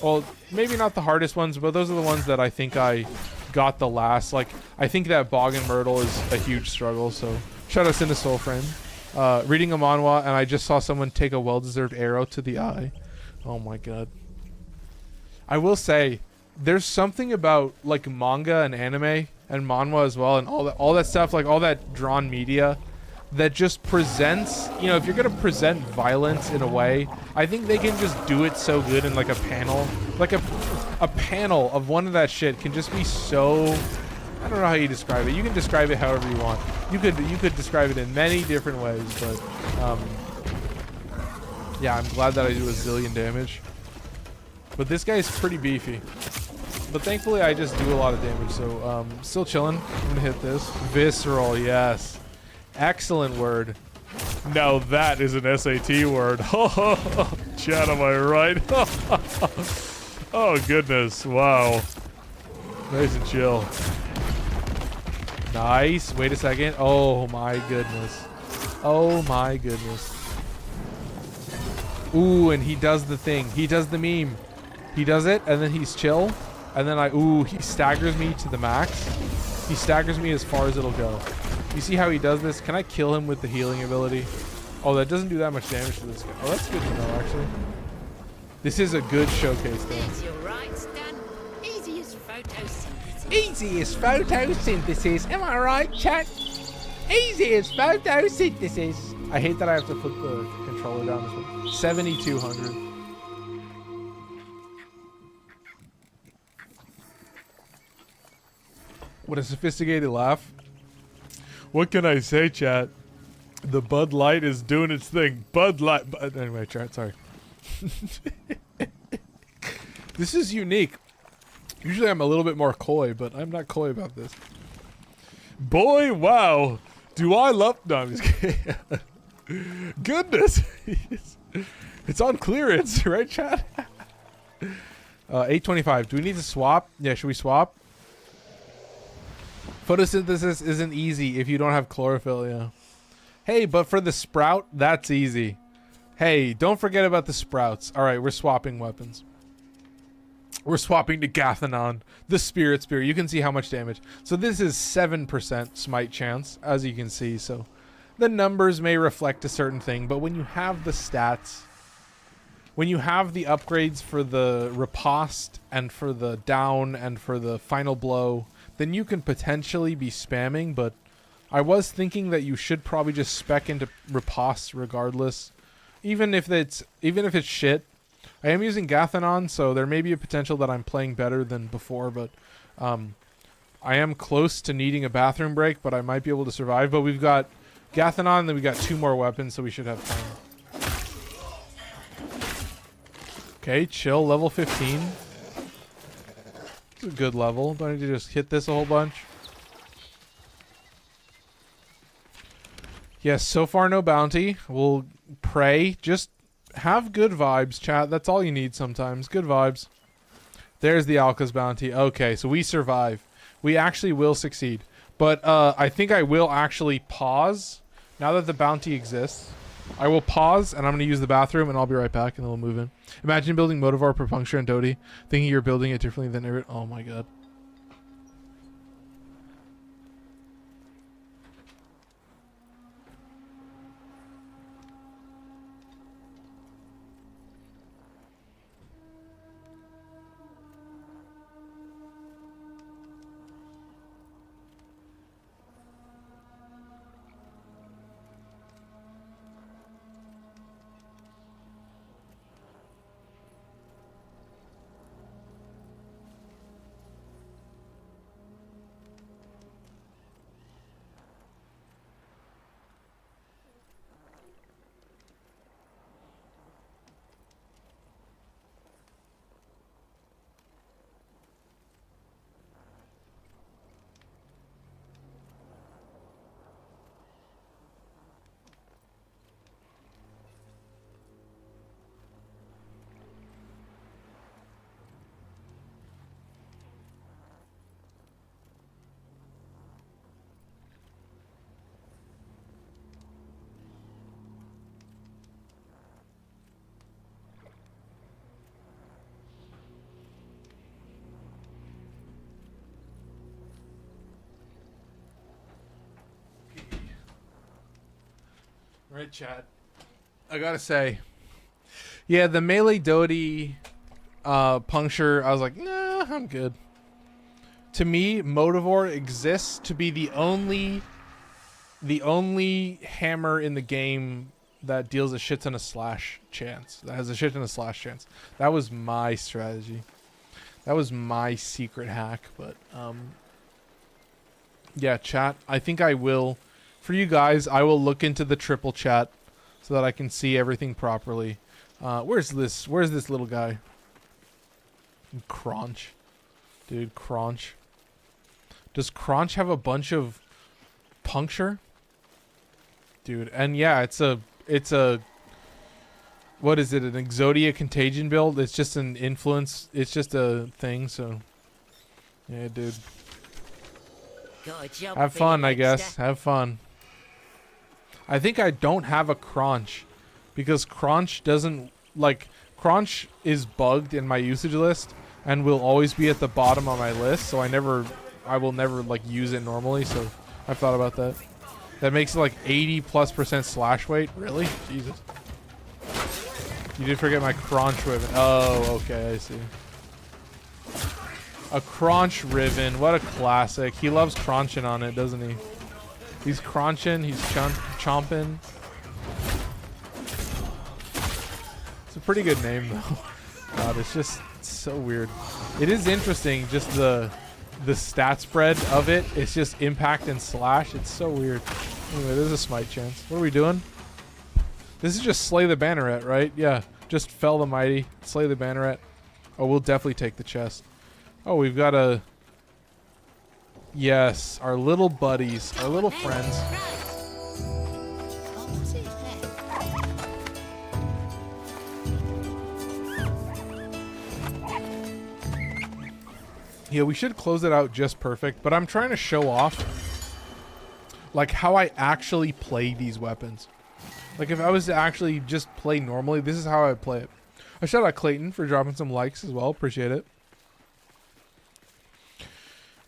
Well, maybe not the hardest ones, but those are the ones that I think I got the last. Like, I think that Bog and Myrtle is a huge struggle, so shout us into Soulframe. Reading a manhwa, and I just saw someone take a well-deserved arrow to the eye. Oh my god. I will say, there's something about, like, manga and anime, and manhwa as well, and all that stuff, like, all that drawn media, that just presents, you know, if you're going to present violence in a way, I think they can just do it so good in like a panel. Like a panel of one of that shit can just be so, I don't know how you describe it. You can describe it however you want. You could describe it in many different ways, but yeah, I'm glad that I do a zillion damage. But this guy is pretty beefy. But thankfully I just do a lot of damage, so still chilling. I'm gonna hit this. Visceral, yes. Excellent word. Now that is an SAT word. Chad, am I right? Oh, goodness. Wow. Nice and chill. Nice. Wait a second. Oh, my goodness. Oh, my goodness. Ooh, and he does the thing. He does the meme. He does it, and then he's chill. And then he staggers me to the max. He staggers me as far as it'll go. You see how he does this? Can I kill him with the healing ability? Oh, that doesn't do that much damage to this guy. Oh, that's good to know, actually. This is a good showcase, though. Easy as photosynthesis. Easy as photosynthesis. Am I right, chat? Easy as photosynthesis. I hate that I have to put the controller down this way. 7,200. What a sophisticated laugh. What can I say, chat? The Bud Light is doing its thing. Bud Light. Anyway, chat, sorry. This is unique. Usually I'm a little bit more coy, but I'm not coy about this. Boy, wow. Do I love... No, I'm just kidding. Goodness. It's on clearance, right, chat? 825. Do we need to swap? Yeah, should we swap? Photosynthesis isn't easy if you don't have chlorophyll, yeah. Hey, but for the sprout, that's easy. Hey, don't forget about the sprouts. Alright, we're swapping weapons. We're swapping to Gathanon, the Spirit Spear. You can see how much damage. So this is 7% smite chance, as you can see. So the numbers may reflect a certain thing, but when you have the stats, when you have the upgrades for the riposte and for the down and for the final blow, then you can potentially be spamming. But I was thinking that you should probably just spec into riposte regardless, even if it's shit. I am using Gathanon, so there may be a potential that I'm playing better than before, but I am close to needing a bathroom break, but I might be able to survive. But we've got Gathanon, and then we got 2 more weapons, so we should have time. Okay, chill, level 15. It's a good level. Do I need to just hit this a whole bunch? Yes, so far no bounty. We'll pray. Just have good vibes, chat. That's all you need sometimes. Good vibes. There's the Alka's bounty. Okay, so we survive. We actually will succeed. But I think I will actually pause. Now that the bounty exists, I will pause, and I'm going to use the bathroom, and I'll be right back, and then we'll move in. Imagine building Motivar, Perpuncture, and Dodie, thinking you're building it differently than every... Oh my god. Right, chat. I gotta say, yeah, the melee Dodie puncture, I was like, nah, I'm good. To me, Motivore exists to be the only hammer in the game that deals a shit ton of slash chance. That has a shit ton of slash chance. That was my strategy. That was my secret hack. But yeah, chat. I think I will. For you guys, I will look into the triple chat so that I can see everything properly. Where's this little guy? Crunch. Dude, Crunch. Does Crunch have a bunch of puncture? Dude, and yeah, it's a what is it? An Exodia Contagion build? It's just an influence. It's just a thing, so yeah, dude. Have fun, I guess. Have fun. I think I don't have a Crunch because Crunch doesn't Crunch is bugged in my usage list and will always be at the bottom of my list, so I will never use it normally. So I've thought about that. That makes it 80+% slash weight. Really? Jesus. You did forget my Crunch Riven. Oh, okay, I see. A Crunch Riven. What a classic. He loves crunching on it, doesn't he? He's crunching. He's chomping. It's a pretty good name, though. God, it's just so weird. It is interesting, just the the stat spread of it. It's just impact and slash. It's so weird. Anyway, there's a smite chance. What are we doing? This is just slay the banneret, right? Yeah, just fell the mighty, slay the banneret. Oh, we'll definitely take the chest. Oh, we've got a... Yes, our little buddies, our little friends. Yeah, we should close it out just perfect, but I'm trying to show off like how I actually play these weapons. Like if I was to actually just play normally, this is how I would play it. I shout out Clayton for dropping some likes as well. Appreciate it.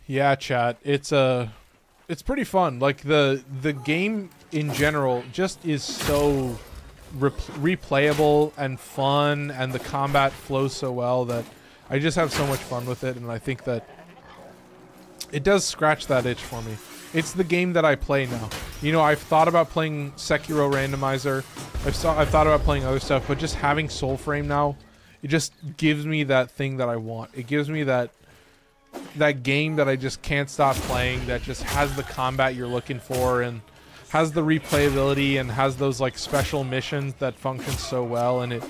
Yeah, chat. It's pretty fun. Like the game in general just is so replayable and fun, and the combat flows so well that I just have so much fun with it, and I think that it does scratch that itch for me. It's the game that I play now. You know, I've thought about playing Sekiro Randomizer. I've thought about playing other stuff, but just having Soulframe now, it just gives me that thing that I want. It gives me that game that I just can't stop playing, that just has the combat you're looking for and has the replayability and has those like special missions that function so well, and it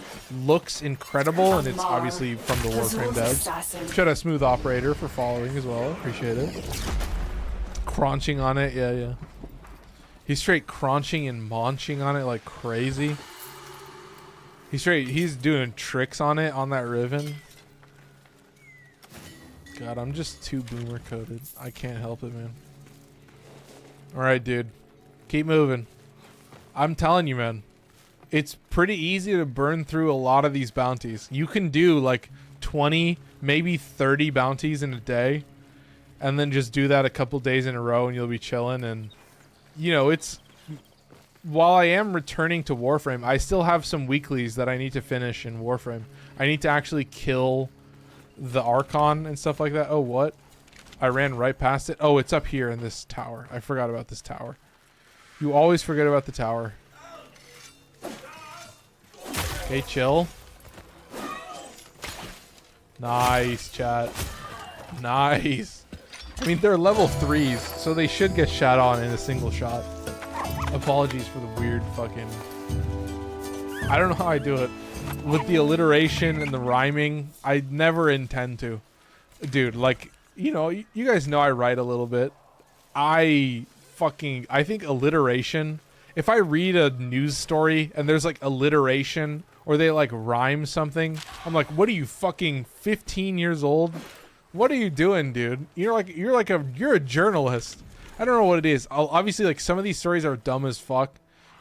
looks incredible, and it's obviously from the Warframe devs. Shout out Smooth Operator for following as well. Appreciate it. Crunching on it, yeah. He's straight crunching and munching on it like crazy. He's doing tricks on it, on that Riven. God, I'm just too boomer coded. I can't help it, man. Alright, dude. Keep moving. I'm telling you, man. It's pretty easy to burn through a lot of these bounties. You can do like 20, maybe 30 bounties in a day, and then just do that a couple days in a row and you'll be chilling. And, you know, it's... While I am returning to Warframe, I still have some weeklies that I need to finish in Warframe. I need to actually kill the Archon and stuff like that. Oh, what? I ran right past it. Oh, it's up here in this tower. I forgot about this tower. You always forget about the tower. Okay, chill. Nice, chat. Nice. I mean, they're level 3s, so they should get shot on in a single shot. Apologies for the weird fucking... I don't know how I do it. With the alliteration and the rhyming, I never intend to. Dude, like, you know, you guys know I write a little bit. I think alliteration, if I read a news story and there's like alliteration or they like rhyme something, I'm like, what are you, fucking 15 years old? What are you doing, dude? You're a journalist. I don't know what it is. Obviously, like, some of these stories are dumb as fuck,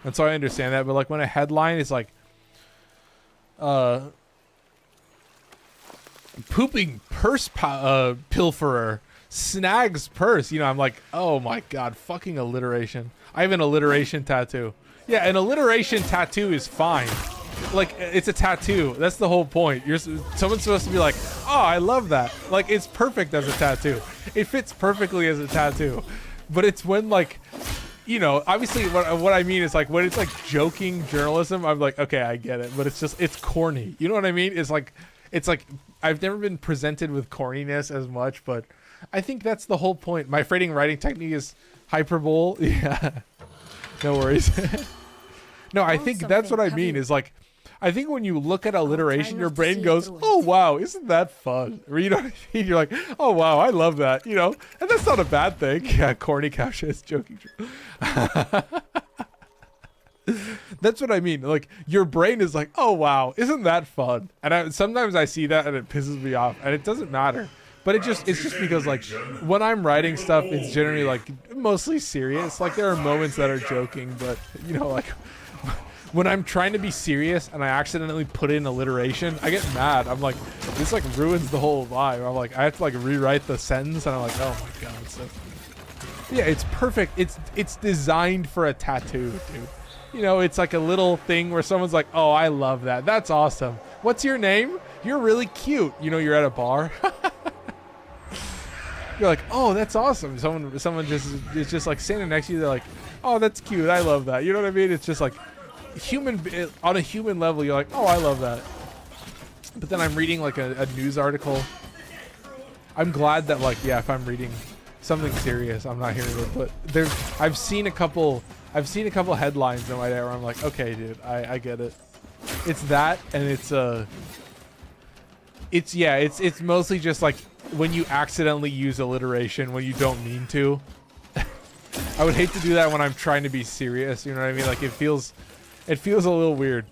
and so I understand that, but like when a headline is like pooping purse pilferer snags purse, you know, I'm like, oh my god, fucking alliteration. I have an alliteration tattoo. Yeah, an alliteration tattoo is fine. Like, it's a tattoo. That's the whole point. Someone's supposed to be like, oh, I love that. Like, it's perfect as a tattoo. It fits perfectly as a tattoo. But it's when, like, you know, obviously what I mean is, like, when it's like joking journalism, I'm like, okay, I get it. But it's corny. You know what I mean? It's like I've never been presented with corniness as much, but I think that's the whole point. My writing technique is hyperbole. Yeah. No worries. No, I think that's what I mean is, like, I think when you look at alliteration, your brain goes, oh, wow, isn't that fun? Or, you know what I mean? You're like, oh, wow, I love that, you know? And that's not a bad thing. Yeah, corny caption is joking. That's what I mean. Like, your brain is like, oh, wow, isn't that fun? And sometimes I see that and it pisses me off. And it doesn't matter. But it's just because, like, when I'm writing stuff, it's generally, like, mostly serious. Like, there are moments that are joking, but, you know, like... When I'm trying to be serious and I accidentally put in alliteration, I get mad. I'm like, this like ruins the whole vibe. I'm like, I have to like rewrite the sentence, and I'm like, oh my god. So yeah, it's perfect. It's designed for a tattoo, dude. You know, it's like a little thing where someone's like, oh, I love that. That's awesome. What's your name? You're really cute. You know, you're at a bar. You're like, oh, that's awesome. Someone just is just like standing next to you. They're like, oh, that's cute. I love that. You know what I mean? It's just like, on a human level, you're like, oh, I love that. But then I'm reading like a news article. I'm glad that like, yeah, if I'm reading something serious, I'm not hearing it. But I've seen a couple headlines in my day where I'm like, okay, dude, I get it. It's that, and it's mostly just like when you accidentally use alliteration when you don't mean to. I would hate to do that when I'm trying to be serious. You know what I mean? Like it feels a little weird.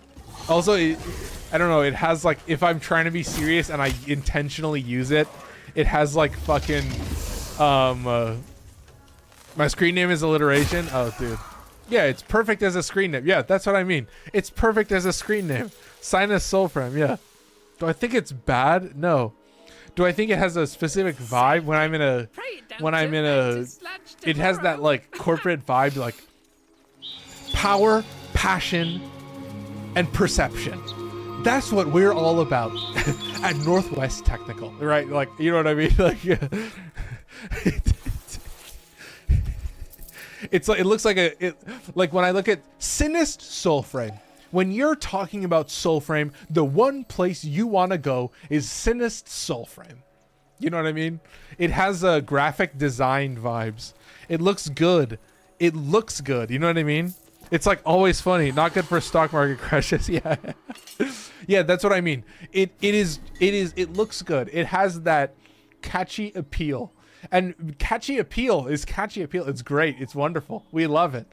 Also, I don't know. It has like, if I'm trying to be serious and I intentionally use it, it has like fucking, my screen name is alliteration. Oh, dude. Yeah, it's perfect as a screen name. Yeah, that's what I mean. It's perfect as a screen name. Sinus Soulframe. Yeah. Do I think it's bad? No. Do I think it has a specific vibe when I'm in a, it has that like corporate vibe, like power, passion, and perception. That's what we're all about at Northwest Technical, right? Like, you know what I mean? Like, it's like, it looks like like when I look at Sinist Soulframe. When you're talking about Soulframe, the one place you want to go is Sinist Soulframe. You know what I mean? It has graphic design vibes. It looks good. It looks good. You know what I mean? It's like always funny. Not good for stock market crashes. Yeah. Yeah, that's what I mean. It looks good. It has that catchy appeal. And catchy appeal is catchy appeal. It's great. It's wonderful. We love it.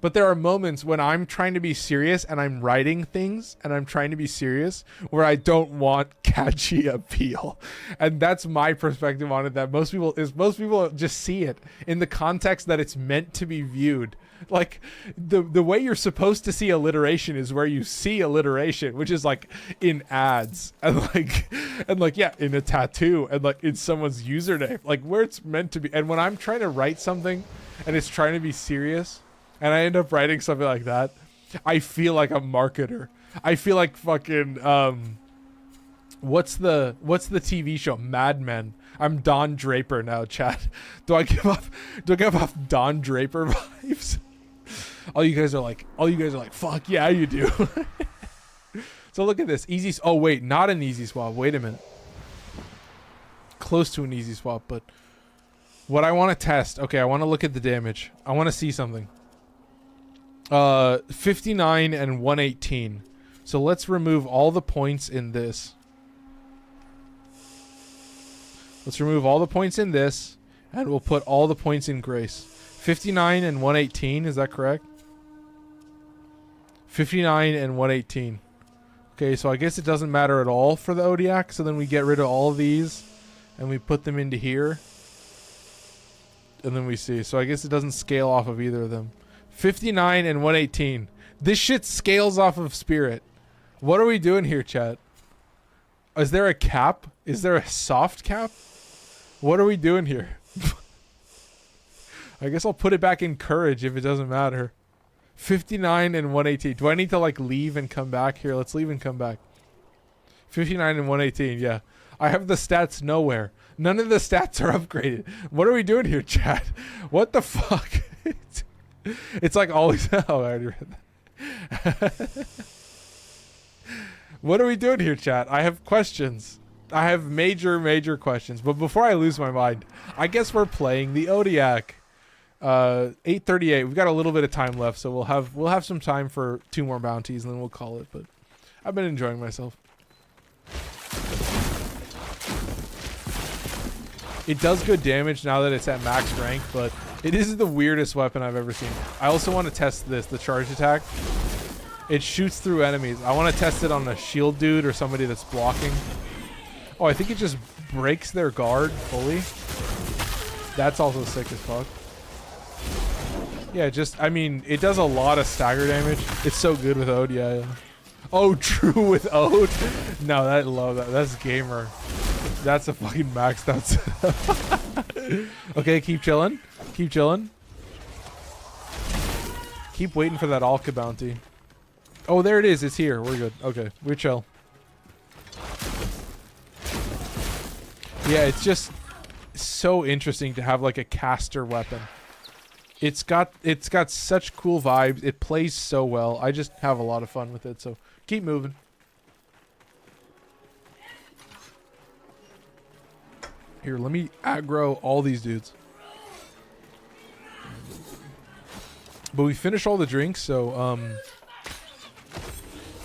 But there are moments when I'm trying to be serious and I'm writing things and I'm trying to be serious where I don't want catchy appeal. And that's my perspective on it, that most people just see it in the context that it's meant to be viewed. Like the way you're supposed to see alliteration is where you see alliteration, which is like in ads and like yeah, in a tattoo and like in someone's username, like where it's meant to be. And when I'm trying to write something and it's trying to be serious, and I end up writing something like that, I feel like a marketer. I feel like fucking what's the TV show? Mad Men. I'm Don Draper now, chat. Do I give off Don Draper vibes? All you guys are like, fuck yeah, you do. So look at this. Easy. Oh wait, not an easy swap. Wait a minute. Close to an easy swap, but what I want to test. Okay, I want to look at the damage. I want to see something. 59 and 118. So let's remove all the points in this. Let's remove all the points in this, and we'll put all the points in Grace. 59 and 118, is that correct? 59 and 118. Okay, so I guess it doesn't matter at all for the Odiac, so then we get rid of all of these, and we put them into here. And then we see. So I guess it doesn't scale off of either of them. 59 and 118. This shit scales off of Spirit. What are we doing here, chat? Is there a cap? Is there a soft cap? What are we doing here? I guess I'll put it back in Courage if it doesn't matter. 59 and 118. Do I need to like leave and come back? Here, let's leave and come back. 59 and 118, yeah. I have the stats nowhere. None of the stats are upgraded. What are we doing here, chat? What the fuck? It's like always. Oh, I already read that. What are we doing here, chat? I have questions. I have major questions. But before I lose my mind, I guess we're playing the Odiac. 8:38. We've got a little bit of time left, so we'll have some time for 2 more bounties, and then we'll call it. But I've been enjoying myself. It does good damage now that it's at max rank, but it is the weirdest weapon I've ever seen. I also want to test this, the charge attack. It shoots through enemies. I want to test it on a shield dude or somebody that's blocking. Oh, I think it just breaks their guard fully. That's also sick as fuck. Yeah, I mean, it does a lot of stagger damage. It's so good with Ode, yeah. Oh, true with Ode? No, I love that. That's gamer. That's a fucking maxed out setup. Okay, keep chilling. Keep chilling. Keep waiting for that Alka bounty. Oh, there it is. It's here. We're good. Okay, we're chill. Yeah, it's just so interesting to have like a caster weapon. It's got such cool vibes. It plays so well. I just have a lot of fun with it. So keep moving. Here, let me aggro all these dudes. But we finished all the drinks, so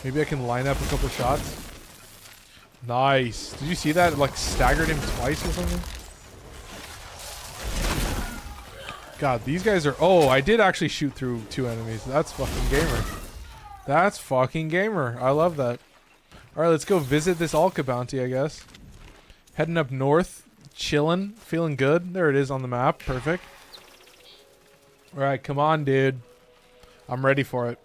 maybe I can line up a couple shots. Nice. Did you see that? It, like, staggered him twice or something? God, these guys are... Oh, I did actually shoot through 2 enemies. That's fucking gamer. That's fucking gamer. I love that. Alright, let's go visit this Alka bounty, I guess. Heading up north. Chilling. Feeling good. There it is on the map. Perfect. Alright, come on, dude. I'm ready for it.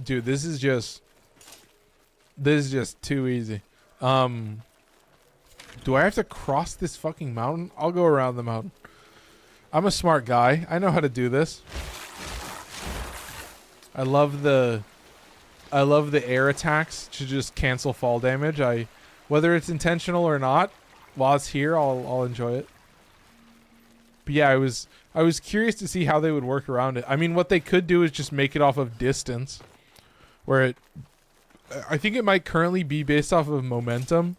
Dude, this is just too easy. Do I have to cross this fucking mountain? I'll go around the mountain. I'm a smart guy. I know how to do this. I love the air attacks to just cancel fall damage. Whether it's intentional or not, while it's here, I'll enjoy it. But yeah, I was curious to see how they would work around it. I mean, what they could do is just make it off of distance. Where I think it might currently be based off of momentum.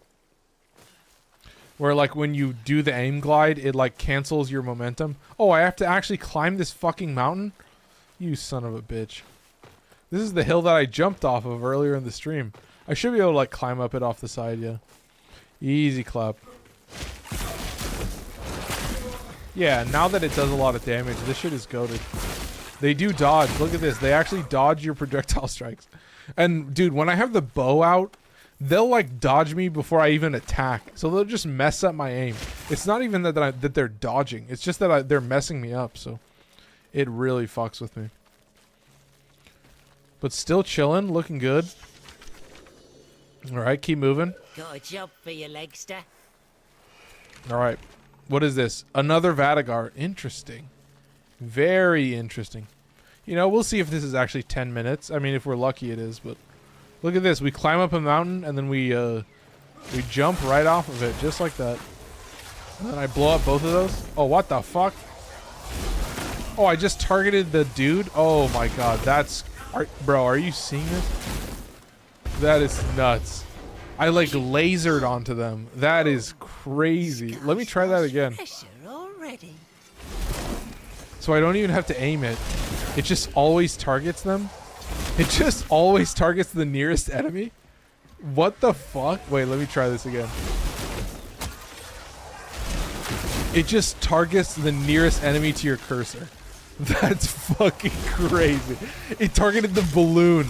Where, like, when you do the aim glide, it, like, cancels your momentum. Oh, I have to actually climb this fucking mountain? You son of a bitch. This is the hill that I jumped off of earlier in the stream. I should be able to, like, climb up it off the side, yeah. Easy clap. Yeah, now that it does a lot of damage, this shit is goated. They do dodge. Look at this. They actually dodge your projectile strikes. And, dude, when I have the bow out, they'll, like, dodge me before I even attack. So they'll just mess up my aim. It's not even that they're dodging. It's just that they're messing me up. So it really fucks with me. But still chilling. Looking good. All right, keep moving. Got a job for you, Legster. All right. What is this? Another Vadagar. Interesting. Very interesting. You know, we'll see if this is actually 10 minutes. I mean, if we're lucky it is, but look at this. We climb up a mountain and then we jump right off of it just like that. And then I blow up both of those. Oh, what the fuck? Oh, I just targeted the dude. Oh my god, bro, are you seeing this? That is nuts. I like lasered onto them. That is crazy. Let me try that again. Pressure already. So I don't even have to aim it. It just always targets them. It just always targets the nearest enemy. What the fuck? Wait, let me try this again. It just targets the nearest enemy to your cursor. That's fucking crazy. It targeted the balloon.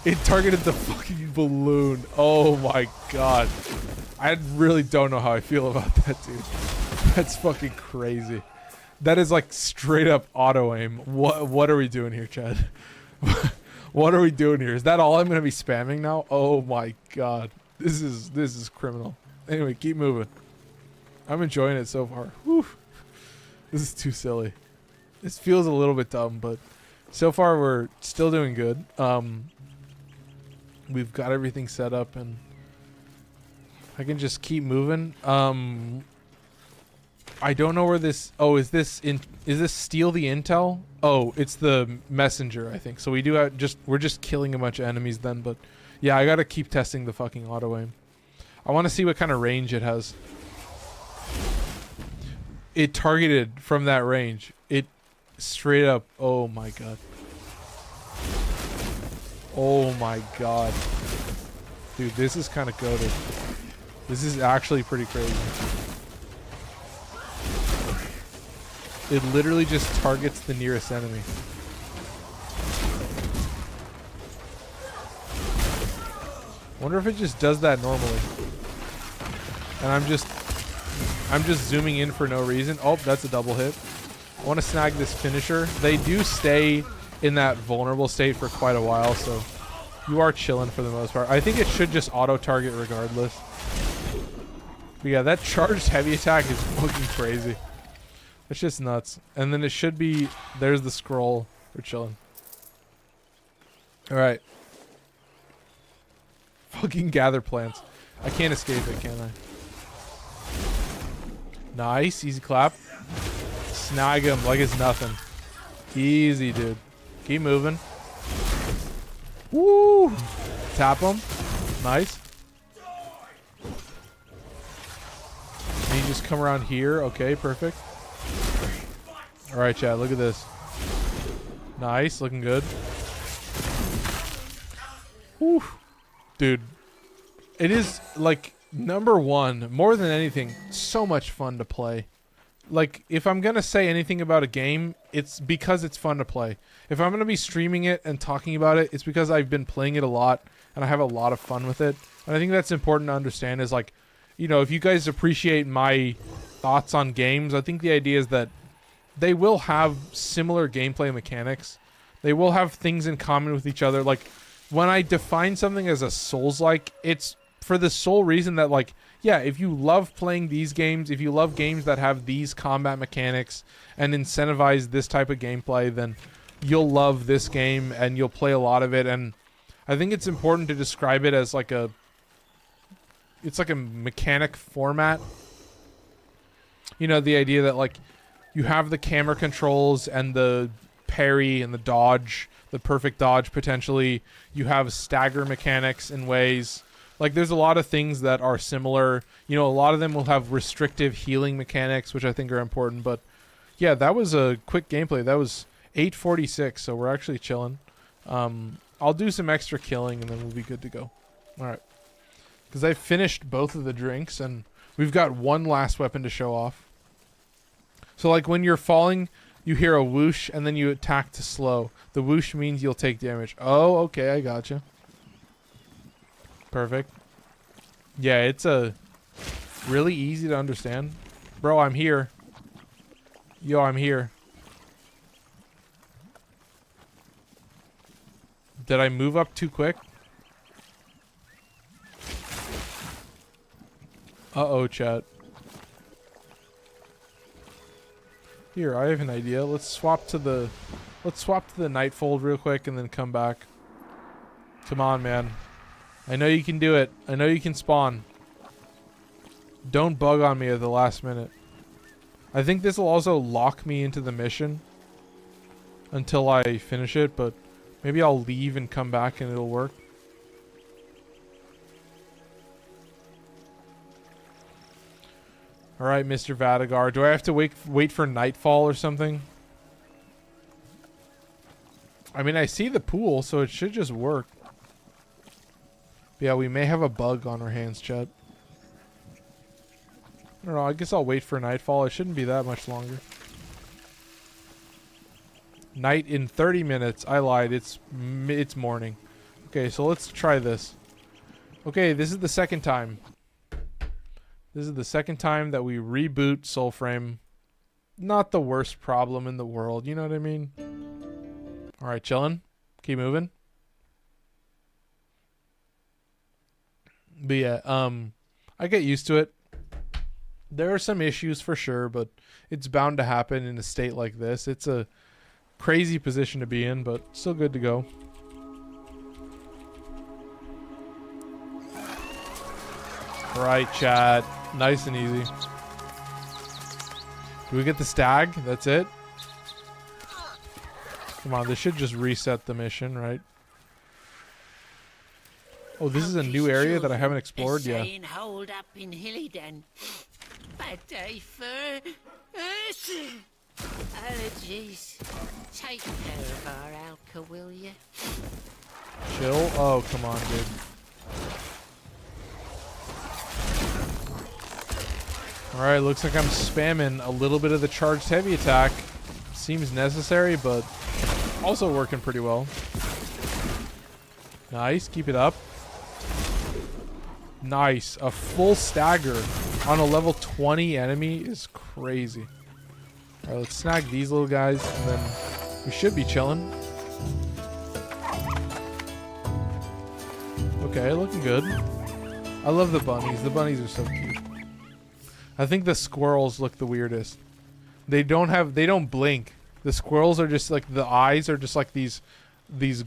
It targeted the fucking balloon. Oh my god. I really don't know how I feel about that, dude. That's fucking crazy. That is like straight up auto aim. What are we doing here, Chad? What are we doing here? Is that all I'm gonna be spamming now? Oh my god. This is criminal. Anyway, keep moving. I'm enjoying it so far. Whew. This is too silly. This feels a little bit dumb, but so far we're still doing good. We've got everything set up and I can just keep moving. I don't know where this... Oh, is this steal the intel? Oh, it's the messenger, I think. So we do have we're just killing a bunch of enemies then, but yeah, I gotta keep testing the fucking auto aim. I want to see what kind of range it has. It targeted from that range. It straight up... Oh my god. Oh my god. Dude, this is kind of goated. This is actually pretty crazy. It literally just targets the nearest enemy. Wonder if it just does that normally. And I'm just zooming in for no reason. Oh, that's a double hit. I want to snag this finisher. They do stay in that vulnerable state for quite a while, so you are chilling for the most part. I think it should just auto-target regardless. But yeah, that charged heavy attack is fucking crazy. It's just nuts. And then it should be... There's the scroll. We're chilling. Alright. Fucking gather plants. I can't escape it, can I? Nice. Easy clap. Snag him like it's nothing. Easy, dude. Keep moving. Woo! Tap him. Nice. come around here. Okay, perfect. All right, chat. Look at this. Nice, looking good. Whew. Dude, it is like number one, more than anything, so much fun to play. Like, if I'm gonna say anything about a game, it's because it's fun to play. If I'm gonna be streaming it and talking about it, it's because I've been playing it a lot and I have a lot of fun with it. And I think that's important to understand is like, you know, if you guys appreciate my thoughts on games, I think the idea is that they will have similar gameplay mechanics. They will have things in common with each other. Like, when I define something as a Souls-like, it's for the sole reason that, like, yeah, if you love playing these games, if you love games that have these combat mechanics and incentivize this type of gameplay, then you'll love this game and you'll play a lot of it. And I think it's important to describe it as like it's like a mechanic format. You know, the idea that like you have the camera controls and the parry and the dodge, the perfect dodge potentially. You have stagger mechanics in ways. Like, there's a lot of things that are similar. You know, a lot of them will have restrictive healing mechanics, which I think are important. But, yeah, that was a quick gameplay. That was 8:46, so we're actually chilling. I'll do some extra killing, and then we'll be good to go. All right. Because I finished both of the drinks, and we've got one last weapon to show off. So, like, when you're falling, you hear a whoosh, and then you attack to slow. The whoosh means you'll take damage. Oh, okay, I gotcha. Perfect. Yeah, it's a really easy to understand. Bro, I'm here. Yo, I'm here. Did I move up too quick? Uh-oh, chat. Here, I have an idea. Let's swap to the Nightfold real quick and then come back. Come on, man. I know you can do it. I know you can spawn. Don't bug on me at the last minute. I think this will also lock me into the mission until I finish it, but maybe I'll leave and come back and it'll work. Alright, Mr. Vadagar. Do I have to wait for nightfall or something? I mean, I see the pool, so it should just work. Yeah, we may have a bug on our hands, chat. I don't know. I guess I'll wait for nightfall. It shouldn't be that much longer. Night in 30 minutes. I lied. It's morning. Okay, so let's try this. Okay, this is the second time. This is the second time that we reboot Soulframe. Not the worst problem in the world. You know what I mean? All right, chillin'. Keep moving. But yeah, I get used to it. There are some issues for sure, but it's bound to happen in a state like this. It's a crazy position to be in, but still good to go. All right, chat. Nice and easy. Do we get the stag? That's it? Come on, this should just reset the mission, right? Oh, this is a new area that I haven't explored yet. Hold up in Hillyden. Bad day for allergies. Take care of our Alka, will you? Chill? Oh, come on, dude. Alright, looks like I'm spamming a little bit of the charged heavy attack. Seems necessary, but also working pretty well. Nice, keep it up. Nice. A full stagger on a level 20 enemy is crazy. Alright, let's snag these little guys, and then we should be chilling. Okay, looking good. I love the bunnies. The bunnies are so cute. I think the squirrels look the weirdest. They don't blink. The squirrels are just like, the eyes are just like these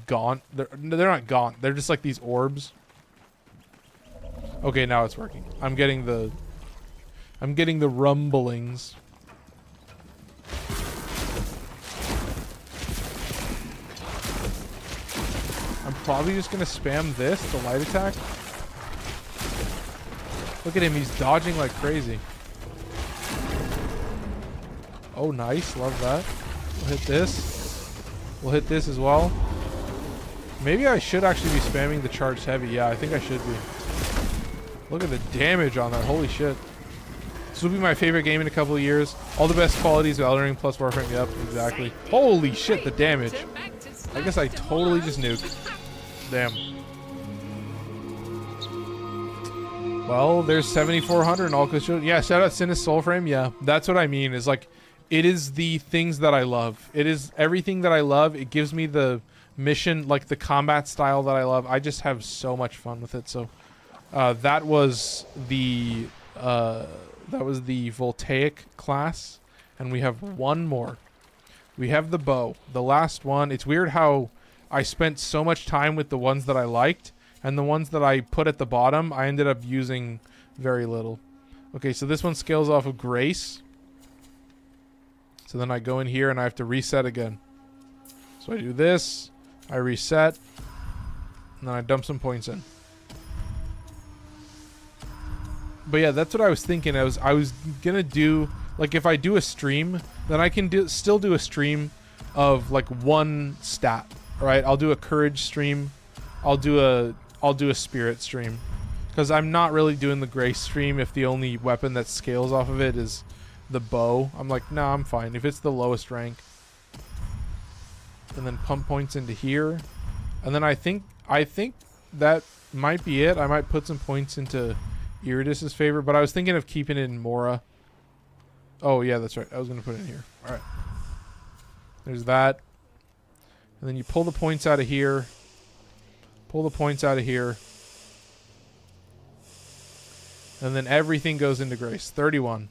gaunt. They're not gaunt. They're just like these orbs. Okay, now it's working. I'm getting the rumblings. I'm probably just gonna spam this, the light attack. Look at him, he's dodging like crazy. Oh, nice. Love that. We'll hit this. We'll hit this as well. Maybe I should actually be spamming the charged heavy. Yeah, I think I should be. Look at the damage on that. Holy shit. This will be my favorite game in a couple of years. All the best qualities of Elden Ring plus Warframe. Yep, exactly. Holy shit, the damage. I guess I totally just nuked. Damn. Well, there's 7,400 and all good shit. Yeah, shout out Sinus Soulframe. Yeah, that's what I mean. Is like, it is the things that I love. It is everything that I love. It gives me the mission, like the combat style that I love. I just have so much fun with it. So that was the Voltaic class, and we have one more. We have the bow, the last one. It's weird how I spent so much time with the ones that I liked, and the ones that I put at the bottom I ended up using very little. Okay, so this one scales off of Grace. So then I go in here and I have to reset again. So I do this, I reset, and then I dump some points in. But yeah, that's what I was thinking. I was gonna do, like, if I do a stream, then I can still do a stream of like one stat. Right? I'll do a courage stream. I'll do a spirit stream, because I'm not really doing the grace stream if the only weapon that scales off of it is the bow. I'm like, no, I'm fine if it's the lowest rank. And then pump points into here, and then I think that might be it. I might put some points into Iridis's favor, but I was thinking of keeping it in Mora. Oh yeah, that's right. I was gonna put it in here. All right. There's that. And then you pull the points out of here. Pull the points out of here. And then everything goes into Grace. 31.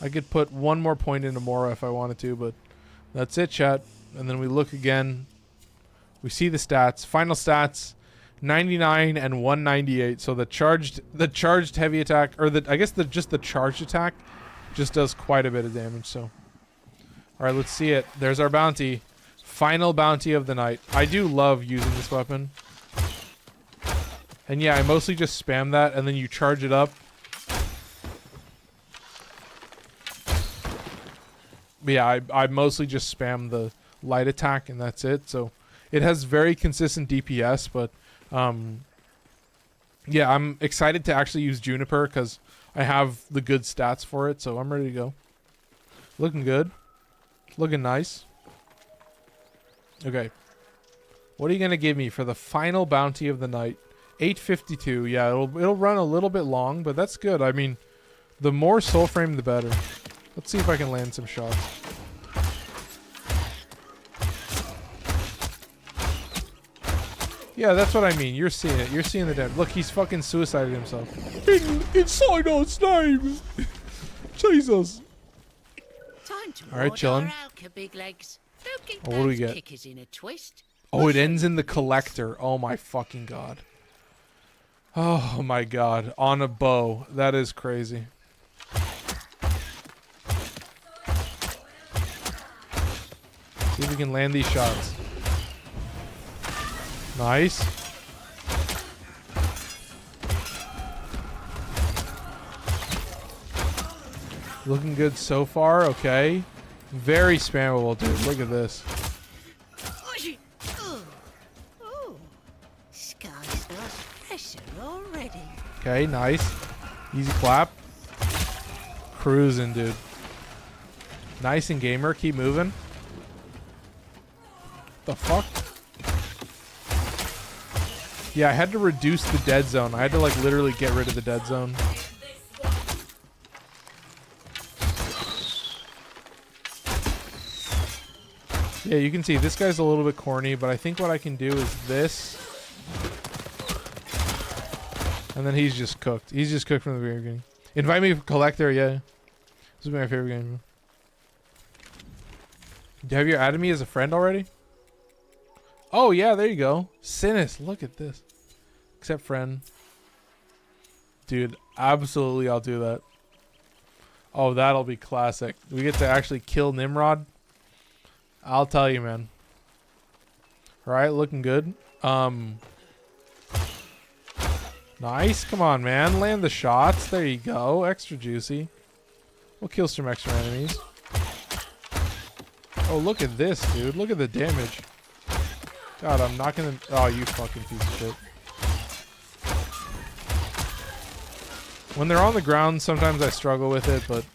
I could put one more point into Mora if I wanted to, but that's it, chat. And then we look again. We see the stats. Final stats, 99 and 198. So the charged heavy attack, or I guess just the charged attack just does quite a bit of damage. So, all right, let's see it. There's our bounty. Final bounty of the night. I do love using this weapon. And yeah, I mostly just spam that, and then you charge it up. But yeah, I mostly just spam the light attack, and that's it. So it has very consistent DPS, but yeah, I'm excited to actually use Juniper because I have the good stats for it. So I'm ready to go. Looking good. Looking nice. Okay. What are you gonna give me for the final bounty of the night? 852. Yeah, it'll run a little bit long, but that's good. I mean, the more Soulframe, the better. Let's see if I can land some shots. Yeah, that's what I mean. You're seeing it. You're seeing the dead. Look, he's fucking suicided himself. In Sidon's name. Jesus. All right, chilling. Oh, what do we get? Oh, it ends in the collector. Oh my fucking god. Oh my god. On a bow. That is crazy. See if we can land these shots. Nice. Looking good so far. Okay. Very spammable, dude. Look at this. Okay, nice. Easy clap. Cruising, dude. Nice and gamer. Keep moving. The fuck? Yeah, I had to reduce the dead zone. I had to, like, literally get rid of the dead zone. Yeah, you can see this guy's a little bit corny, but I think what I can do is this. And then he's just cooked. He's just cooked from the very beginning. Invite me for Collector, yeah. This would be my favorite game. Have you added me as a friend already? Oh, yeah, there you go. Sinus, look at this. Accept friend. Dude, absolutely I'll do that. Oh, that'll be classic. We get to actually kill Nimrod. I'll tell you, man. Alright, looking good. Nice. Come on, man. Land the shots. There you go. Extra juicy. We'll kill some extra enemies. Oh, look at this, dude. Look at the damage. God, I'm not gonna... Oh, you fucking piece of shit. When they're on the ground, sometimes I struggle with it, but...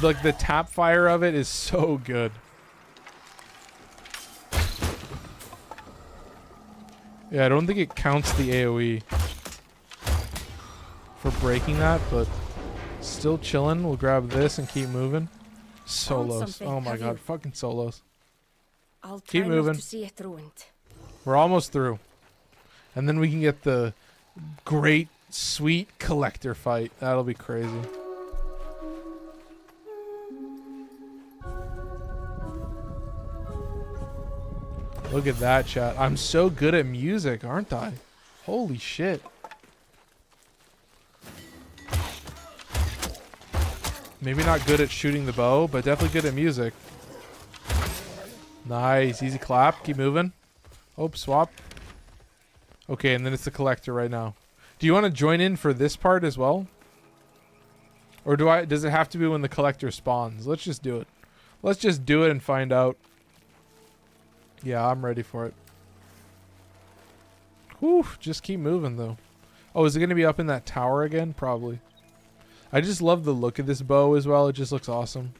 like, the tap fire of it is so good. Yeah, I don't think it counts the AoE for breaking that, but still chilling. We'll grab this and keep moving. Solos. Oh my god, fucking solos. I'll keep moving. To see it ruined. We're almost through. And then we can get the great, sweet collector fight. That'll be crazy. Look at that, chat. I'm so good at music, aren't I? Holy shit. Maybe not good at shooting the bow, but definitely good at music. Nice. Easy clap. Keep moving. Oh, swap. Okay, and then it's the collector right now. Do you want to join in for this part as well? Or does it have to be when the collector spawns? Let's just do it. Let's just do it and find out. Yeah, I'm ready for it. Whew, just keep moving though. Oh, is it going to be up in that tower again? Probably. I just love the look of this bow as well. It just looks awesome.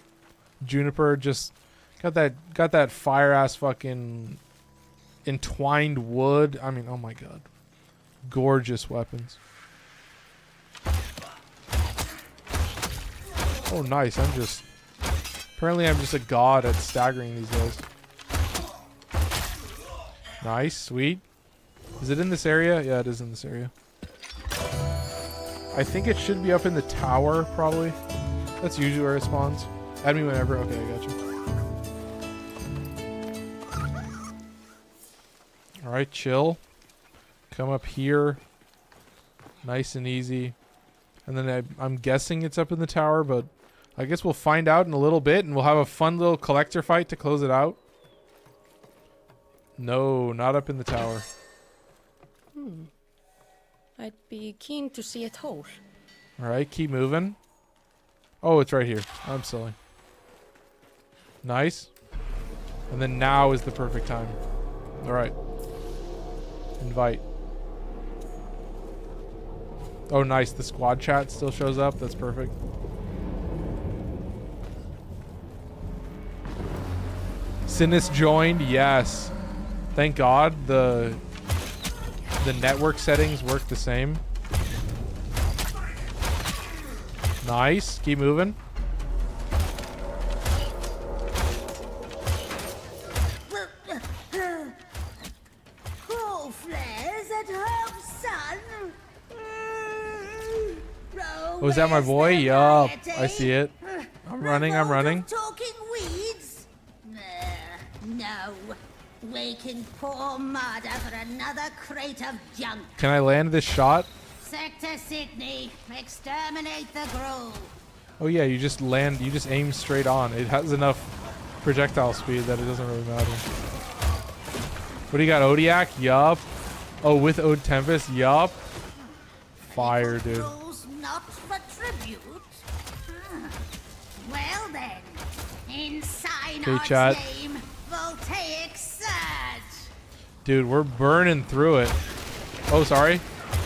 Juniper just got that fire ass fucking entwined wood. I mean, oh my god. Gorgeous weapons. Oh, nice. Apparently I'm just a god at staggering these guys. Nice, sweet. Is it in this area? Yeah, it is in this area. I think it should be up in the tower, probably. That's usually where it spawns. Add me whenever. Okay, I got you. Alright, chill. Come up here. Nice and easy. And then I'm guessing it's up in the tower, but I guess we'll find out in a little bit, and we'll have a fun little collector fight to close it out. No, not up in the tower. I'd be keen to see it whole. Alright, keep moving. Oh, it's right here. I'm silly. Nice. And then now is the perfect time. Alright. Invite. Oh, nice. The squad chat still shows up. That's perfect. Sinus joined. Yes. Thank God the network settings work the same. Nice. Keep moving. Cool flares at home, son. Oh, is that my boy? Yup. I see it. I'm running. I'm running. Talking weeds? No. Waking poor Marder for another crate of junk. Can I land this shot? Sector Sydney, exterminate the grove. Oh yeah, you just land, you just aim straight on. It has enough projectile speed that it doesn't really matter. What do you got, Odiac? Yup. Oh, with Ode Tempest? Yup. Fire, dude. Rules not for tribute. Well then, in Synod's chat. name, Voltaic Surge. Dude, we're burning through it. Oh, sorry.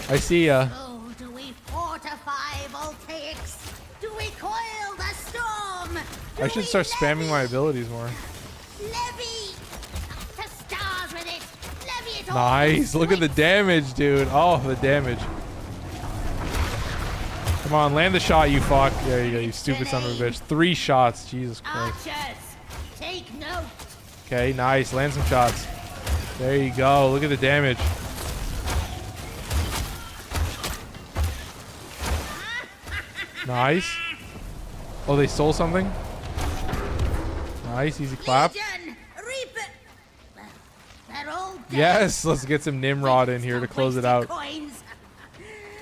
I see ya. Oh, do we fortify Voltaics? Do we coil the storm? I should start spamming my abilities more. Levy to stars with it. Levy it all. Nice. Look at the damage, dude. Oh, the damage. Come on, land the shot, you fuck. There you go, you stupid son of a bitch. 3 shots. Jesus Christ. Archers, take note. Okay, nice. Land some shots. There you go. Look at the damage. Nice. Oh, they stole something? Nice. Easy clap. Legion, reap it. They're all dead. Yes. Let's get some Nimrod in here to close it out. Coins.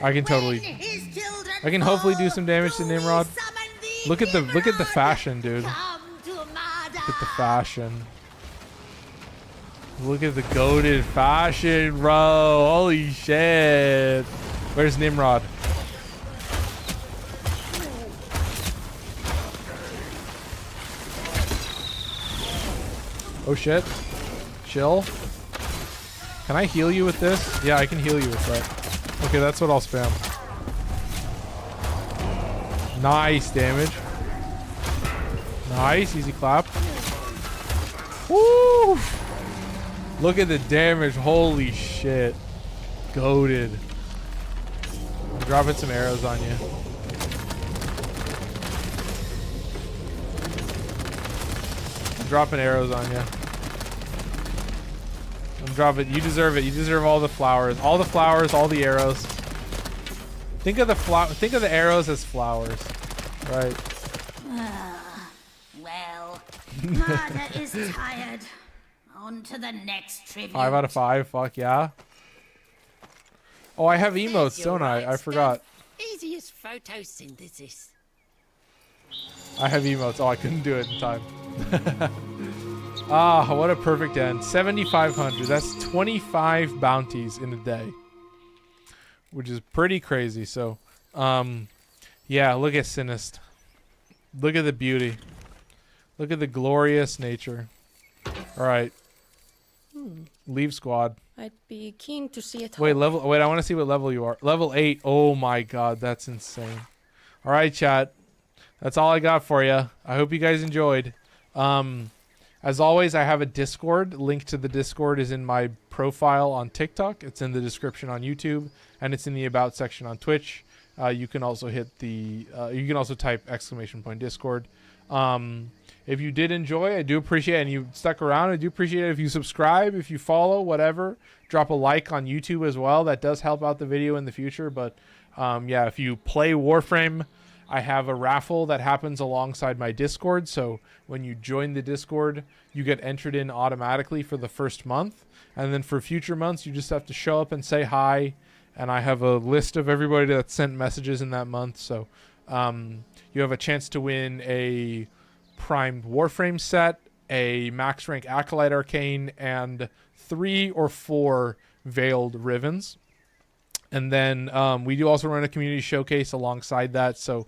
I can totally... When his children I can hopefully do fall, some damage to do we Nimrod. summon thee, Look at the Nimrod? fashion, dude. Come to Marder. Look at the fashion. Look at the goated fashion, bro. Holy shit. Where's Nimrod? Oh shit. Chill. Can I heal you with this? Yeah, I can heal you with that. Okay, that's what I'll spam. Nice damage. Nice, easy clap. Woo! Look at the damage. Holy shit. Goated. I'm dropping some arrows on you. I'm dropping arrows on you. I'm dropping. You deserve it. You deserve all the flowers. All the flowers, all the arrows. Think of the arrows as flowers. Right. Well, Marta is tired. On to the next tribute. 5 out of 5. Fuck yeah. Oh, I have emotes, don't I? I forgot. Easy as photosynthesis. I have emotes. Oh, I couldn't do it in time. Ah, what a perfect end. 7,500. That's 25 bounties in a day. Which is pretty crazy. So, yeah, look at Sinist. Look at the beauty. Look at the glorious nature. All right. Leave squad. I'd be keen to see it. Wait, I want to see what level you are. Level 8. Oh my god, that's insane. All right, chat. That's all I got for you. I hope you guys enjoyed. As always, I have a Discord. Link to the Discord is in my profile on TikTok. It's in the description on YouTube, and it's in the About section on Twitch. You can also hit the. You can also type !Discord. If you did enjoy, I do appreciate it, and you stuck around. I do appreciate it if you subscribe, if you follow, whatever. Drop a like on YouTube as well. That does help out the video in the future. But yeah, if you play Warframe, I have a raffle that happens alongside my Discord. So when you join the Discord, you get entered in automatically for the first month. And then for future months, you just have to show up and say hi. And I have a list of everybody that sent messages in that month. So you have a chance to win a primed Warframe set, a max rank Acolyte Arcane, and 3 or 4 Veiled Rivens. And then we do also run a community showcase alongside that. So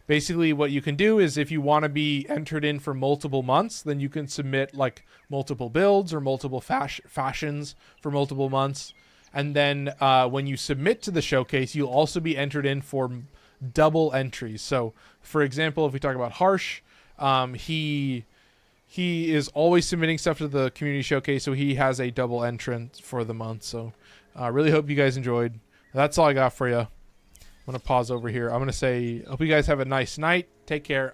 basically what you can do is if you want to be entered in for multiple months, then you can submit like multiple builds or multiple fashions for multiple months. And then when you submit to the showcase, you'll also be entered in for double entries. So for example, if we talk about Harsh, he is always submitting stuff to the community showcase, so he has a double entrant for the month. So I really hope you guys enjoyed. That's all I got for you. I'm going to pause over here. I'm going to say, hope you guys have a nice night. Take care.